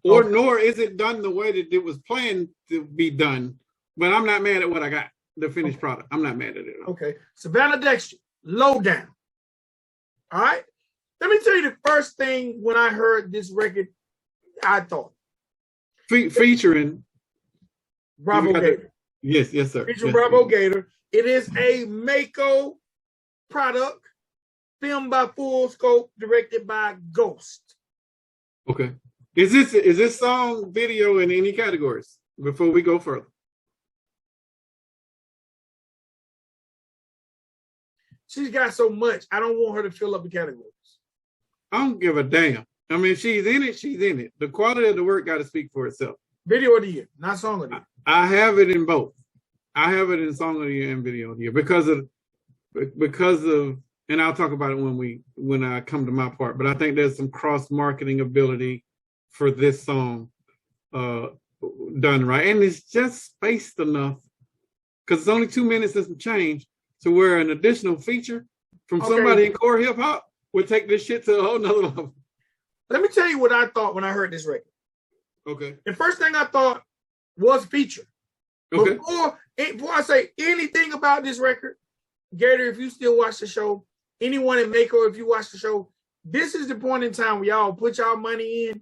Nor is it done the way that it was planned to be done. But I'm not mad at what I got, the finished product. I'm not mad at it at all. Okay. Savannah Dexter, Lowdown. All right. Let me tell you the first thing when I heard this record, I thought. Featuring Brabo Gator. Yes, sir. Featuring Brabo Gator. It is a Mako product, filmed by Full Scope, directed by Ghost. Okay. Is this song video in any categories before we go further? She's got so much. I don't want her to fill up the categories. I don't give a damn. I mean, she's in it. She's in it. The quality of the work got to speak for itself. Video of the year, not song of the year. I have it in both. I have it in song of the year and video of the year because of, and I'll talk about it when I come to my part. But I think there's some cross marketing ability for this song done right, and it's just spaced enough because it's only 2 minutes and some change to where an additional feature from somebody in core hip hop would take this shit to a whole nother level. Let me tell you what I thought when I heard this record. Okay. The first thing I thought was feature. Okay. Before I say anything about this record, Gator, if you still watch the show, anyone in Mako, if you watch the show, this is the point in time where y'all put y'all money in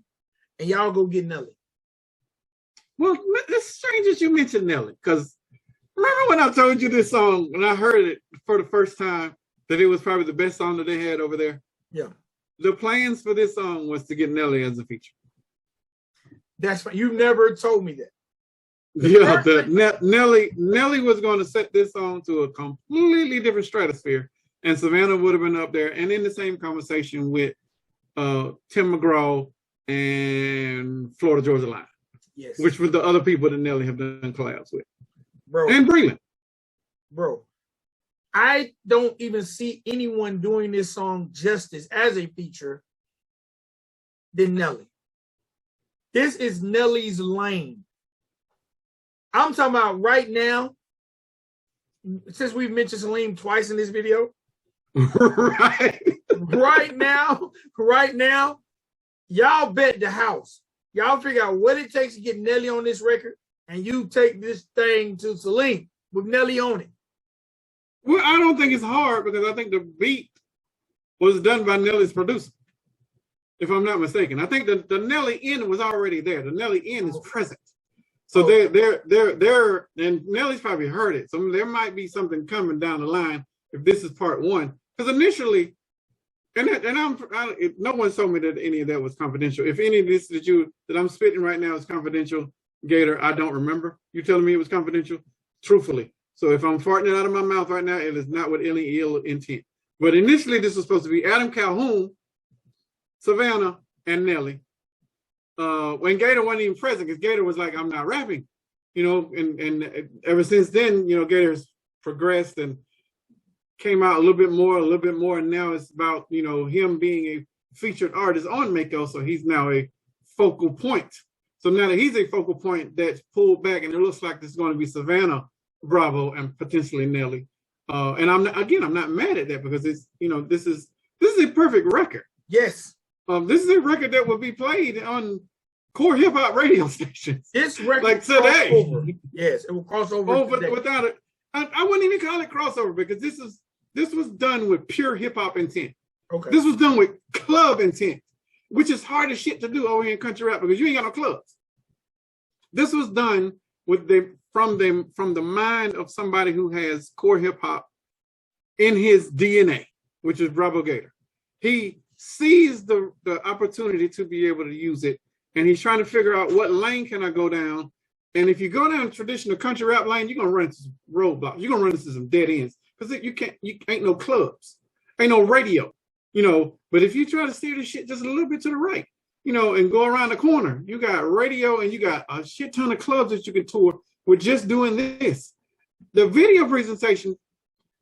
and y'all go get Nelly. Well, it's strange that you mentioned Nelly, because remember when I told you this song, when I heard it for the first time, that it was probably the best song that they had over there? Yeah. the plans for this song was to get Nelly as a feature. That's fine. You never told me that. Yeah, Nelly was going to set this song to a completely different stratosphere, and Savannah would have been up there and in the same conversation with Tim McGraw and Florida Georgia Line, yes, which were the other people that Nelly have done collabs with, bro, and Breland. Bro, I don't even see anyone doing this song justice as a feature than Nelly. This is Nelly's lane. I'm talking about right now, since we've mentioned Salim twice in this video. Right. Right now, y'all bet the house. Y'all figure out what it takes to get Nelly on this record, and you take this thing to Salim with Nelly on it. Well, I don't think it's hard because I think the beat was done by Nelly's producer, if I'm not mistaken. I think the Nelly N was already there. The Nelly N is present. So they're and Nelly's probably heard it. So there might be something coming down the line if this is part one. Because initially, no one told me that any of that was confidential. If any of this that I'm spitting right now is confidential, Gator, I don't remember you telling me it was confidential, truthfully. So if I'm farting it out of my mouth right now, it is not with any ill intent. But initially, this was supposed to be Adam Calhoun, Savannah, and Nelly. When Gator wasn't even present, because Gator was like, I'm not rapping, and ever since then, Gator's progressed and came out a little bit more, and now it's about, him being a featured artist on Mako, so he's now a focal point. So now that he's a focal point that's pulled back, and it looks like this is going to be Savannah, Brabo, and potentially Nelly. And I'm not mad at that because it's, this is a perfect record. Yes. This is a record that will be played on core hip hop radio stations. This record, like today, over. Yes, it will cross over. Without it, I wouldn't even call it crossover because this was done with pure hip hop intent. Okay. This was done with club intent, which is hard as shit to do over here in country rap because you ain't got no clubs. This was done with from the mind of somebody who has core hip hop in his DNA, which is Brabo Gator. He sees the opportunity to be able to use it, and he's trying to figure out what lane can I go down. And if you go down a traditional country rap lane, you're gonna run into some roadblocks. You're gonna run into some dead ends because you ain't no clubs, ain't no radio, But if you try to steer this shit just a little bit to the right, and go around the corner, you got radio and you got a shit ton of clubs that you can tour with just doing this. The video presentation,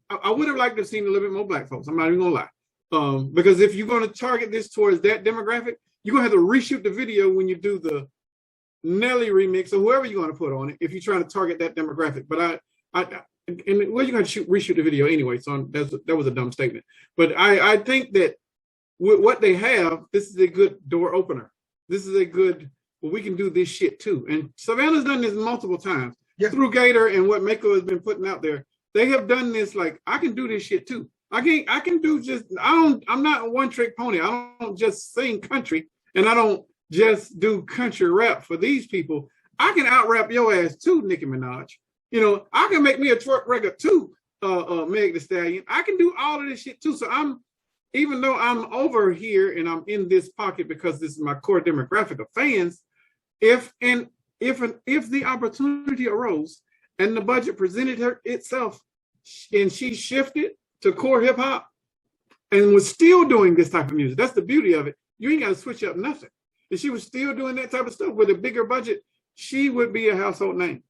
I would have liked to have seen a little bit more black folks. I'm not even gonna lie. Because if you're going to target this towards that demographic, you're going to have to reshoot the video when you do the Nelly remix or whoever you're going to put on it if you're trying to target that demographic. But you're going to reshoot the video anyway, so that was a dumb statement. But I think that with what they have, this is a good door opener. This is a good, we can do this shit too. And Savannah's done this multiple times through Gator and what Mako has been putting out there. They have done this like, I can do this shit too. I'm not a one-trick pony. I don't just sing country and I don't just do country rap for these people. I can out-rap your ass too, Nicki Minaj. I can make me a twerk record too, Meg Thee Stallion. I can do all of this shit too. So even though I'm over here and I'm in this pocket because this is my core demographic of fans, if the opportunity arose and the budget presented itself and she shifted to core hip hop and was still doing this type of music. That's the beauty of it. You ain't got to switch up nothing. If she was still doing that type of stuff with a bigger budget, she would be a household name.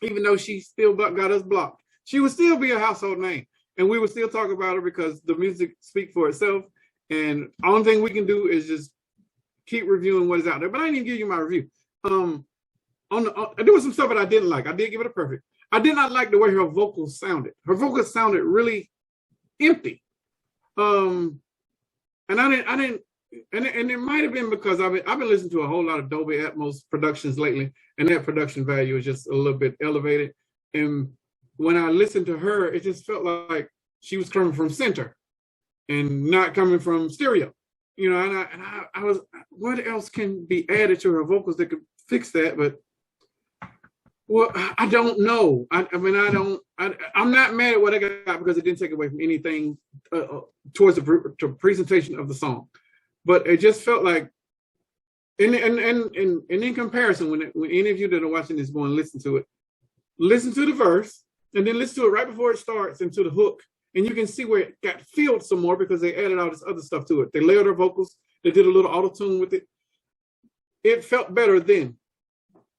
Even though she still got us blocked, she would still be a household name. And we would still talk about her because the music speaks for itself. And the only thing we can do is just keep reviewing what is out there. But I didn't even give you my review. There was some stuff that I didn't like. I did give it a perfect. I did not like the way her vocals sounded. Her vocals sounded really empty. And it might have been because I've been listening to a whole lot of Dolby Atmos productions lately, and that production value is just a little bit elevated. And when I listened to her, it just felt like she was coming from center and not coming from stereo. And I was, what else can be added to her vocals that could fix that? But well, I don't know. I I'm not mad at what I got because it didn't take away from anything towards the presentation of the song, but it just felt like, and in comparison, when any of you that are watching this go and listen to it, listen to the verse and then listen to it right before it starts into the hook, and you can see where it got filled some more because they added all this other stuff to it. They layered her vocals, they did a little auto tune with it. It felt better then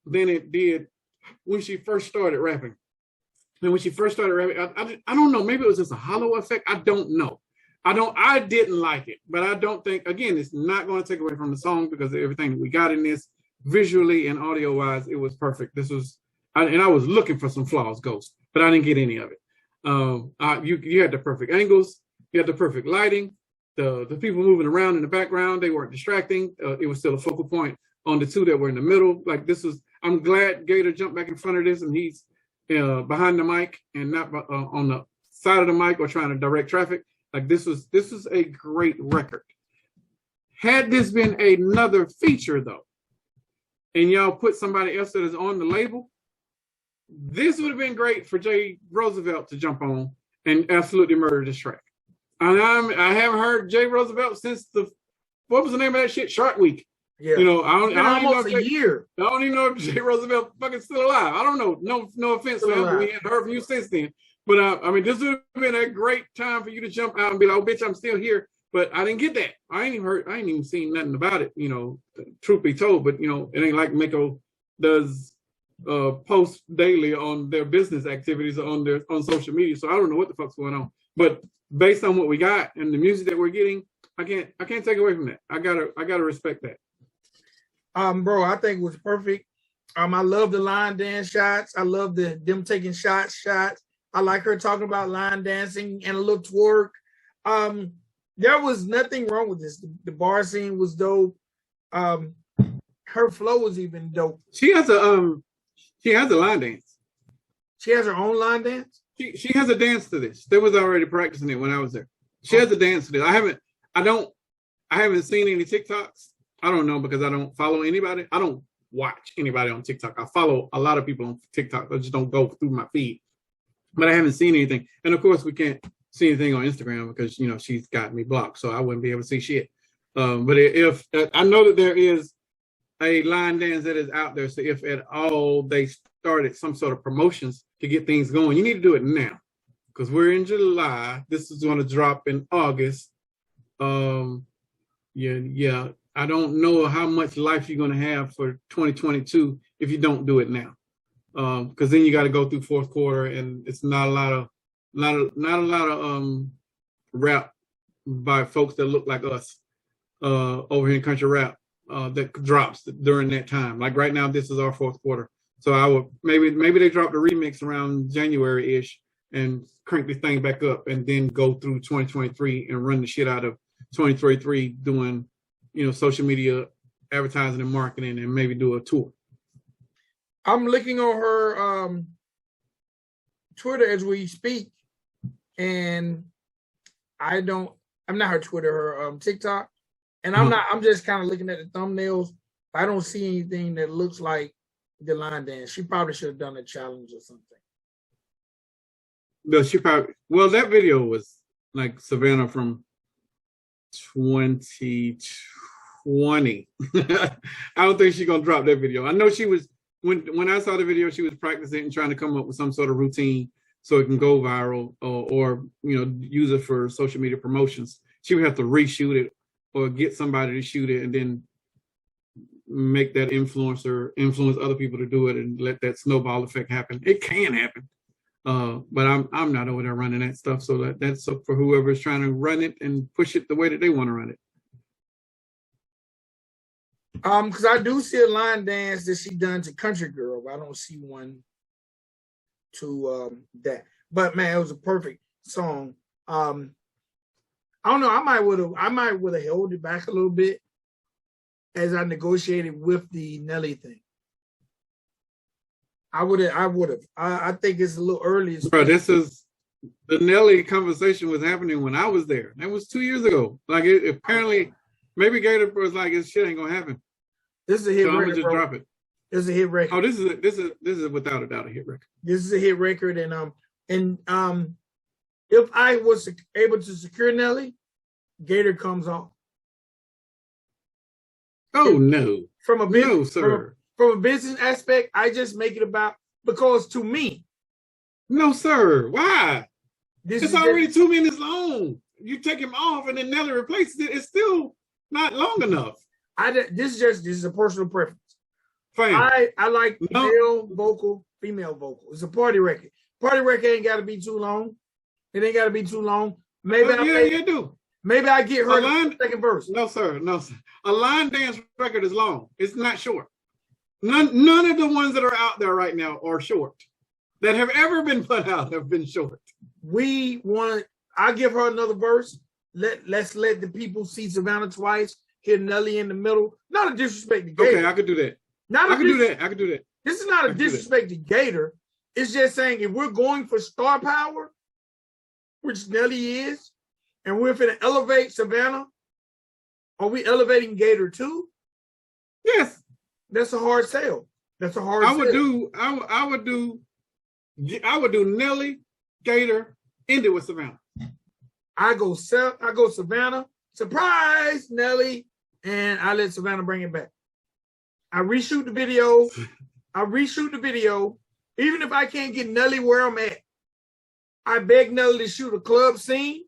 than it did when she first started rapping. And when she first started rapping, I don't know, maybe it was just a hollow effect. I don't know. I didn't like it, but I don't think, again, it's not going to take away from the song because of everything that we got in this, visually and audio wise, it was perfect. And I was looking for some flaws, Ghost, but I didn't get any of it. You had the perfect angles, you had the perfect lighting, the people moving around in the background, they weren't distracting. It was still a focal point on the two that were in the middle. Like I'm glad Gator jumped back in front of this and he's behind the mic and not on the side of the mic or trying to direct traffic. Like this was a great record. Had this been another feature though, and y'all put somebody else that is on the label, this would have been great for Jay Roosevelt to jump on and absolutely murder this track. And I haven't heard Jay Roosevelt since what was the name of that shit? Shark Week. Yeah. You know, I don't almost even know a year. I don't even know if Jay Roosevelt fucking still alive. I don't know. No offense, man, but we hadn't heard from you since then. But I mean, this would have been a great time for you to jump out and be like, "Oh, bitch, I'm still here." But I didn't get that. I ain't even seen nothing about it. You know, truth be told. But you know, it ain't like Mako does post daily on their business activities on social media. So I don't know what the fuck's going on. But based on what we got and the music that we're getting, I can't take away from that. I gotta respect that. Bro, I think it was perfect. I love the line dance shots. I love them taking shots. I like her talking about line dancing and a little twerk. There was nothing wrong with this. The bar scene was dope. Her flow was even dope. She has a line dance. She has her own line dance? She has a dance to this. They was already practicing it when I was there. She has a dance to this. I haven't seen any TikToks. I don't know because I don't follow anybody. I don't watch anybody on TikTok. I follow a lot of people on TikTok. I just don't go through my feed. But I haven't seen anything. And of course, we can't see anything on Instagram because, you know, she's got me blocked. So I wouldn't be able to see shit. But if I know that there is a line dance that is out there. So if at all they started some sort of promotions to get things going, you need to do it now. Because we're in July. This is going to drop in August. Yeah. I don't know how much life you're going to have for 2022 if you don't do it now. Because then you got to go through fourth quarter, and it's not a lot of rap by folks that look like us over here in country rap that drops during that time. Like right now, this is our fourth quarter, so I would maybe they drop the remix around January-ish and crank this thing back up, and then go through 2023 and run the shit out of 2023 doing, you know, social media advertising and marketing, and maybe do a tour. I'm looking on her Twitter as we speak, and I'm not her Twitter, her TikTok, and I'm just kind of looking at the thumbnails. I don't see anything that looks like the line dance. She probably should have done a challenge or something. No, that video was like Savannah from 2020. I don't think she's gonna drop that video. I know she was. When I saw the video, she was practicing and trying to come up with some sort of routine so it can go viral or you know, use it for social media promotions. She would have to reshoot it or get somebody to shoot it and then make that influence other people to do it and let that snowball effect happen. It can happen, but I'm not over there running that stuff. So that's up for whoever is trying to run it and push it the way that they want to run it. Because I do see a line dance that she done to Country Girl, but I don't see one to that. But man, it was a perfect song. I don't know. I might would have held it back a little bit as I negotiated with the Nelly thing. I would have. I think it's a little early. Bro, the Nelly conversation was happening when I was there. That was 2 years ago. Like apparently, maybe Gator was like, "This shit ain't gonna happen." This is a hit so record. I'm gonna just drop it. This is a hit record. Oh, this is without a doubt a hit record. This is a hit record, and And if I was able to secure Nelly, Gator comes off. Oh no. From a business, no, sir. From a business aspect, I just make it about, because to me. No, sir. Why? It's already 2 minutes long. You take him off and then Nelly replaces it. It's still not long enough. This is a personal preference. Fine. I like male vocal, female vocal. It's a party record. Party record ain't got to be too long. It ain't got to be too long. Maybe you do. Maybe I get her in the second verse. No, sir. No, sir. A line dance record is long. It's not short. None of the ones that are out there right now are short. That have ever been put out have been short. I give her another verse. Let's let the people see Savannah twice. Hit Nelly in the middle. Not a disrespect to Gator. Okay, I could do that. I could do that. This is not a disrespect to Gator. It's just saying if we're going for star power, which Nelly is, and we're going to elevate Savannah, are we elevating Gator too? Yes. That's a hard sell. That's a hard sell. I would do Nelly, Gator, end it with Savannah. I go Savannah, surprise, Nelly, and I let Savannah bring it back. I reshoot the video. Even if I can't get Nelly where I'm at, I beg Nelly to shoot a club scene,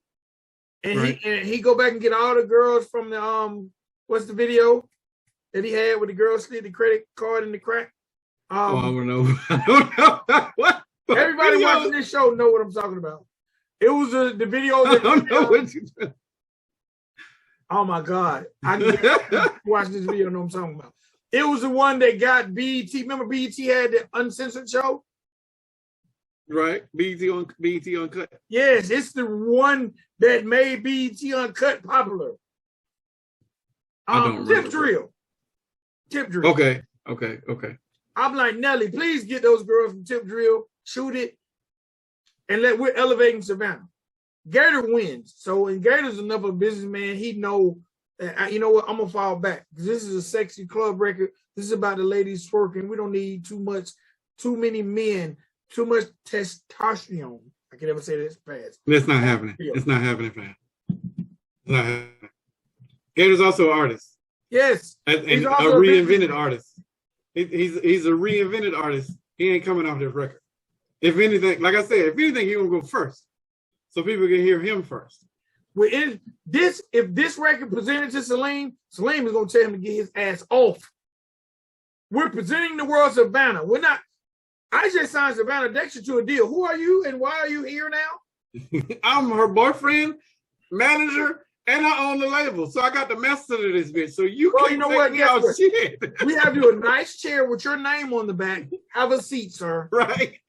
and he go back and get all the girls from the what's the video that he had with the girls slid the credit card in the crack. I don't know. I don't know. What? Everybody watching this show know what I'm talking about. It was the video. I don't know what you do. Oh my God. I can watch this video, know what I'm talking about. It was the one that got BET. Remember BET had the uncensored show? Right. BET Uncut. Yes, it's the one that made BET Uncut popular. Tip drill. Okay. I'm like, Nelly, please get those girls from Tip Drill, shoot it, and we're elevating Savannah. Gator wins. So, and Gator's enough of a businessman, he know that, you know what, I'm going to fall back. Because this is a sexy club record. This is about the ladies twerking. We don't need too many men, too much testosterone. I can never say this fast. It's not happening. It's not happening, fam. It's not happening. Gator's also an artist. Yes. And a reinvented artist. He's a reinvented artist. He ain't coming off this record. If anything, like I said, if anything, he's gonna go first, so people can hear him first. If this record presented to Salim is gonna tell him to get his ass off. We're presenting the world Savannah. We're not. I just signed Savannah Dexter to a deal. Who are you, and why are you here now? I'm her boyfriend, manager, and I own the label, so I got the master of this bitch. So you know what? Guess what? Shit. We have you a nice chair with your name on the back. Have a seat, sir. Right.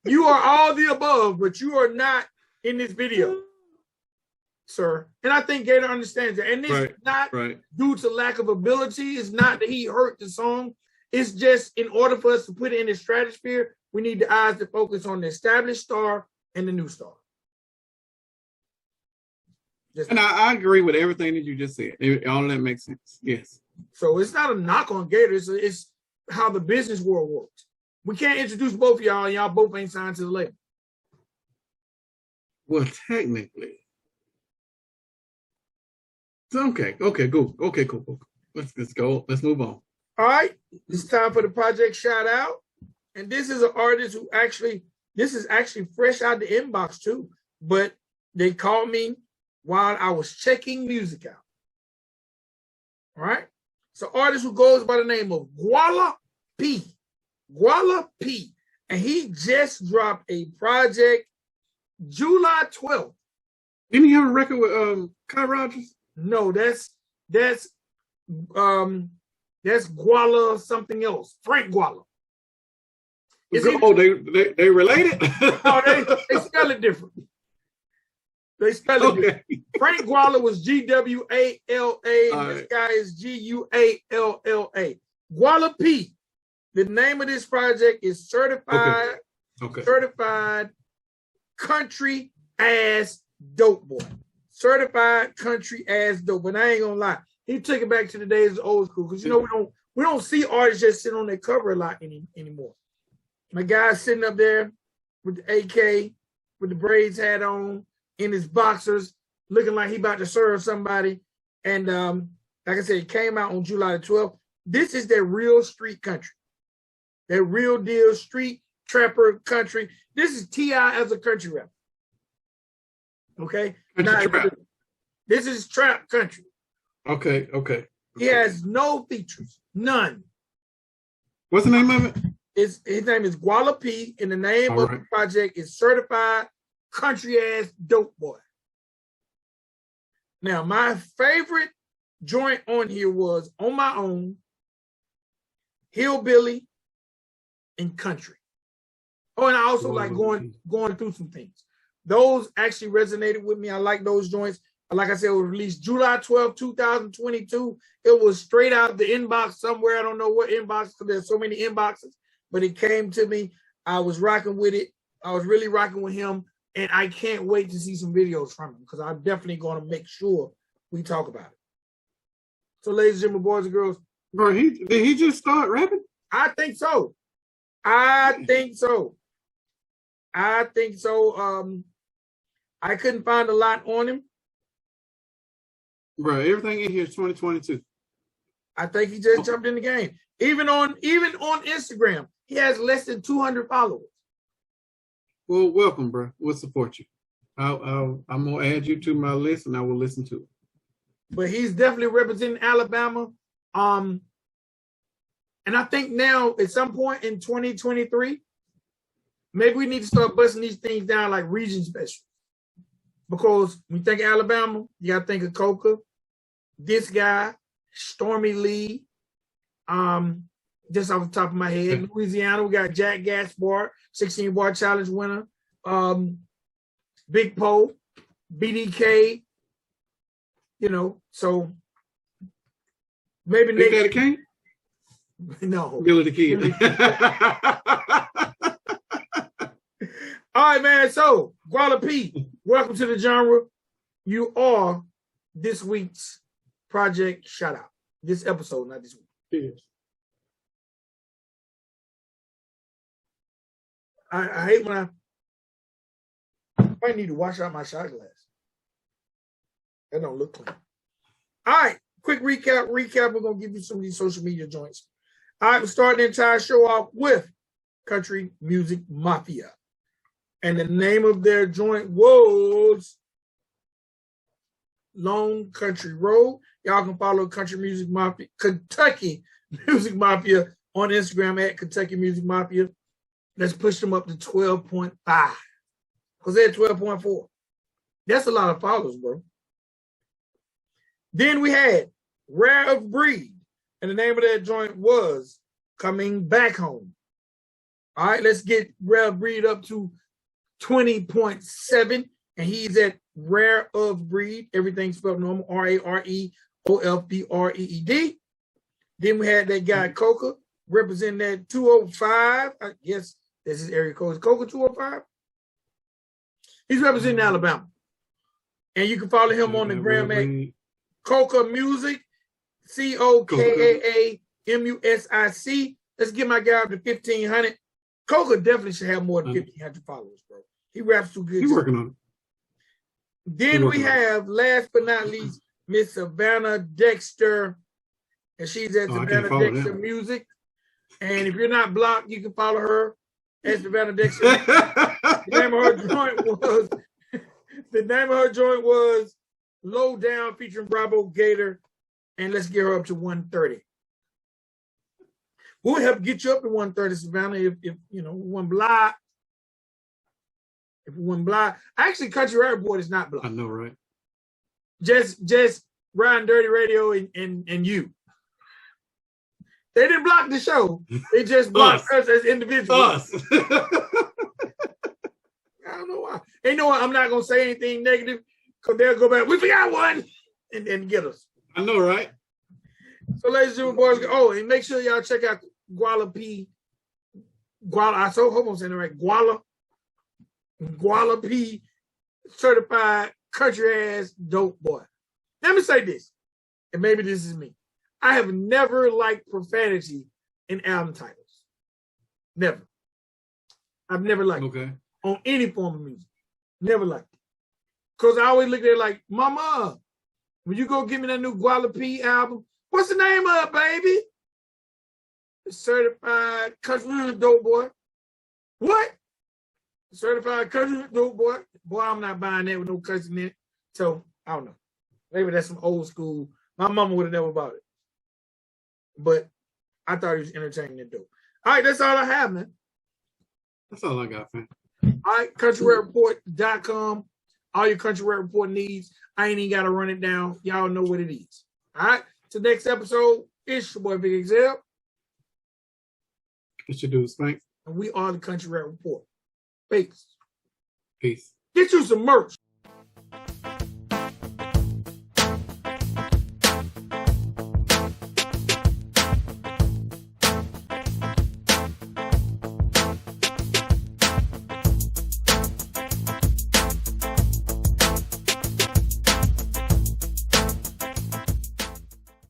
You are all the above, but you are not in this video, sir. And I think Gator understands that. And this is not due to lack of ability. It's not that he hurt the song. It's just in order for us to put it in the stratosphere, we need the eyes to focus on the established star and the new star. And I agree with everything that you just said. All of that makes sense. Yes. So it's not a knock on Gator. It's how the business world works. We can't introduce both of y'all, and y'all both ain't signed to the label. Well, technically. Okay, cool. Let's go. Let's move on. All right. It's time for the project shout out. And this is an artist who this is actually fresh out the inbox too, but they called me while I was checking music out. All right. It's an artist who goes by the name of Guala P. And he just dropped a project July 12th. Didn't he have a record with Kai Rogers? No, that's Guala something else. Frank Guala. They related? No, they spell it different. They spell it different. Frank Guala was Gwala. This guy is Gualla. Guala P. The name of this project is Certified Country Ass Dope Boy. Certified Country Ass Dope. But I ain't gonna lie, he took it back to the days of old school, because you know we don't see artists just sitting on their cover a lot anymore. My guy's sitting up there with the AK, with the braids hat on, in his boxers, looking like he about to serve somebody. And like I said, it came out on July the 12th. This is their real street country. Their real deal street trapper country. This is T.I. as a country rapper. Okay? This is trap country. Okay. He has no features. None. What's the name of it? His name is Guala P, and the name of the project is Certified Country Ass Dope Boy. Now, my favorite joint on here was On My Own, Hillbilly, and Country. Oh, and I also like going through some things. Those actually resonated with me. I like those joints. Like I said, it was released July 12, 2022. It was straight out the inbox somewhere. I don't know what inbox, because there's so many inboxes, but it came to me. I was rocking with it. I was really rocking with him, and I can't wait to see some videos from him, because I'm definitely going to make sure we talk about it. So, ladies and gentlemen, boys and girls. Bro, did he just start rapping? I think so. I think so. I couldn't find a lot on him. Bro, everything in here is 2022. I think he just jumped in the game. Even on Instagram, he has less than 200 followers. Well, welcome, bro. We'll support you. I'm gonna add you to my list, and I will listen to it. But he's definitely representing Alabama. And I think now at some point in 2023, maybe we need to start busting these things down like region special. Because when you think of Alabama, you got to think of Coka, this guy, Stormy Lee, just off the top of my head. Louisiana, we got Jack Gaspar, 16-bar challenge winner. Big Poe, BDK, so maybe Big Daddy Kane? No. Billy the Kid. All right, man. So, Guala P, welcome to the genre. You are this week's project shout out. This episode, not this week. Yes. I hate when I might need to wash out my shot glass. That don't look clean. All right, quick recap. We're going to give you some of these social media joints. All right, we're starting the entire show off with Country Music Mafia. And the name of their joint was Long Country Road. Y'all can follow Country Music Mafia, Kentucky Music Mafia on Instagram at Kentucky Music Mafia. Let's push them up to 12.5. Because they're at 12.4. That's a lot of followers, bro. Then we had Rare of Breed. And the name of that joint was Coming Back Home. All right, let's get Rare of Breed up to 20.7, and he's at Rare of Breed. Everything spelled normal, RAREOFBREED. Then we had that guy Coka representing that 205. I guess this is area code. Is Coka 205? He's representing Alabama. And you can follow him on the gram at Coka Music, COKAAMUSIC. Let's get my guy up to 1,500. Coka definitely should have more than 1,500 followers, bro. He raps too good. He's working on it. Then we have, last but not least, Miss Savannah Dexter. And she's at Savannah Dexter Music. And if you're not blocked, you can follow her at Savannah Dexter. The name of her joint was Low Down featuring Brabo Gator. And let's get her up to 130. We'll help get you up to 130, Savannah, if one block. If one block. Actually, Country Report is not blocked. I know, right? Just Riding Dirty Radio and you. They didn't block the show. They just blocked us as individuals. Us. I don't know why. They know I'm not going to say anything negative because they'll go back. We forgot one and get us. I know, right? So, ladies and gentlemen, boys, and make sure y'all check out Guala P. I hope I'm saying it right. Guala P, certified country ass dope boy. Let me say this, and maybe this is me. I have never liked profanity in album titles. Never. I've never liked it. on any form of music. Never liked it. Because I always looked at it like, Mama, when you go give me that new Guadalupe album, what's the name of it, baby? Certified Country Dope Boy. What? Certified Country Dope Boy. Boy, I'm not buying that with no cussing in it. So, I don't know. Maybe that's some old school. My mama would have never bought it. But I thought it was entertaining and dope. All right, that's all I have, man. That's all I got, man. All right, countryrapreport.com. All your Country Rap Report needs. I ain't even got to run it down. Y'all know what it is. All right, till next episode, it's your boy Vic XL. It's your dude, Spank. And we are the Country Rap Report. Peace. Peace. Get you some merch.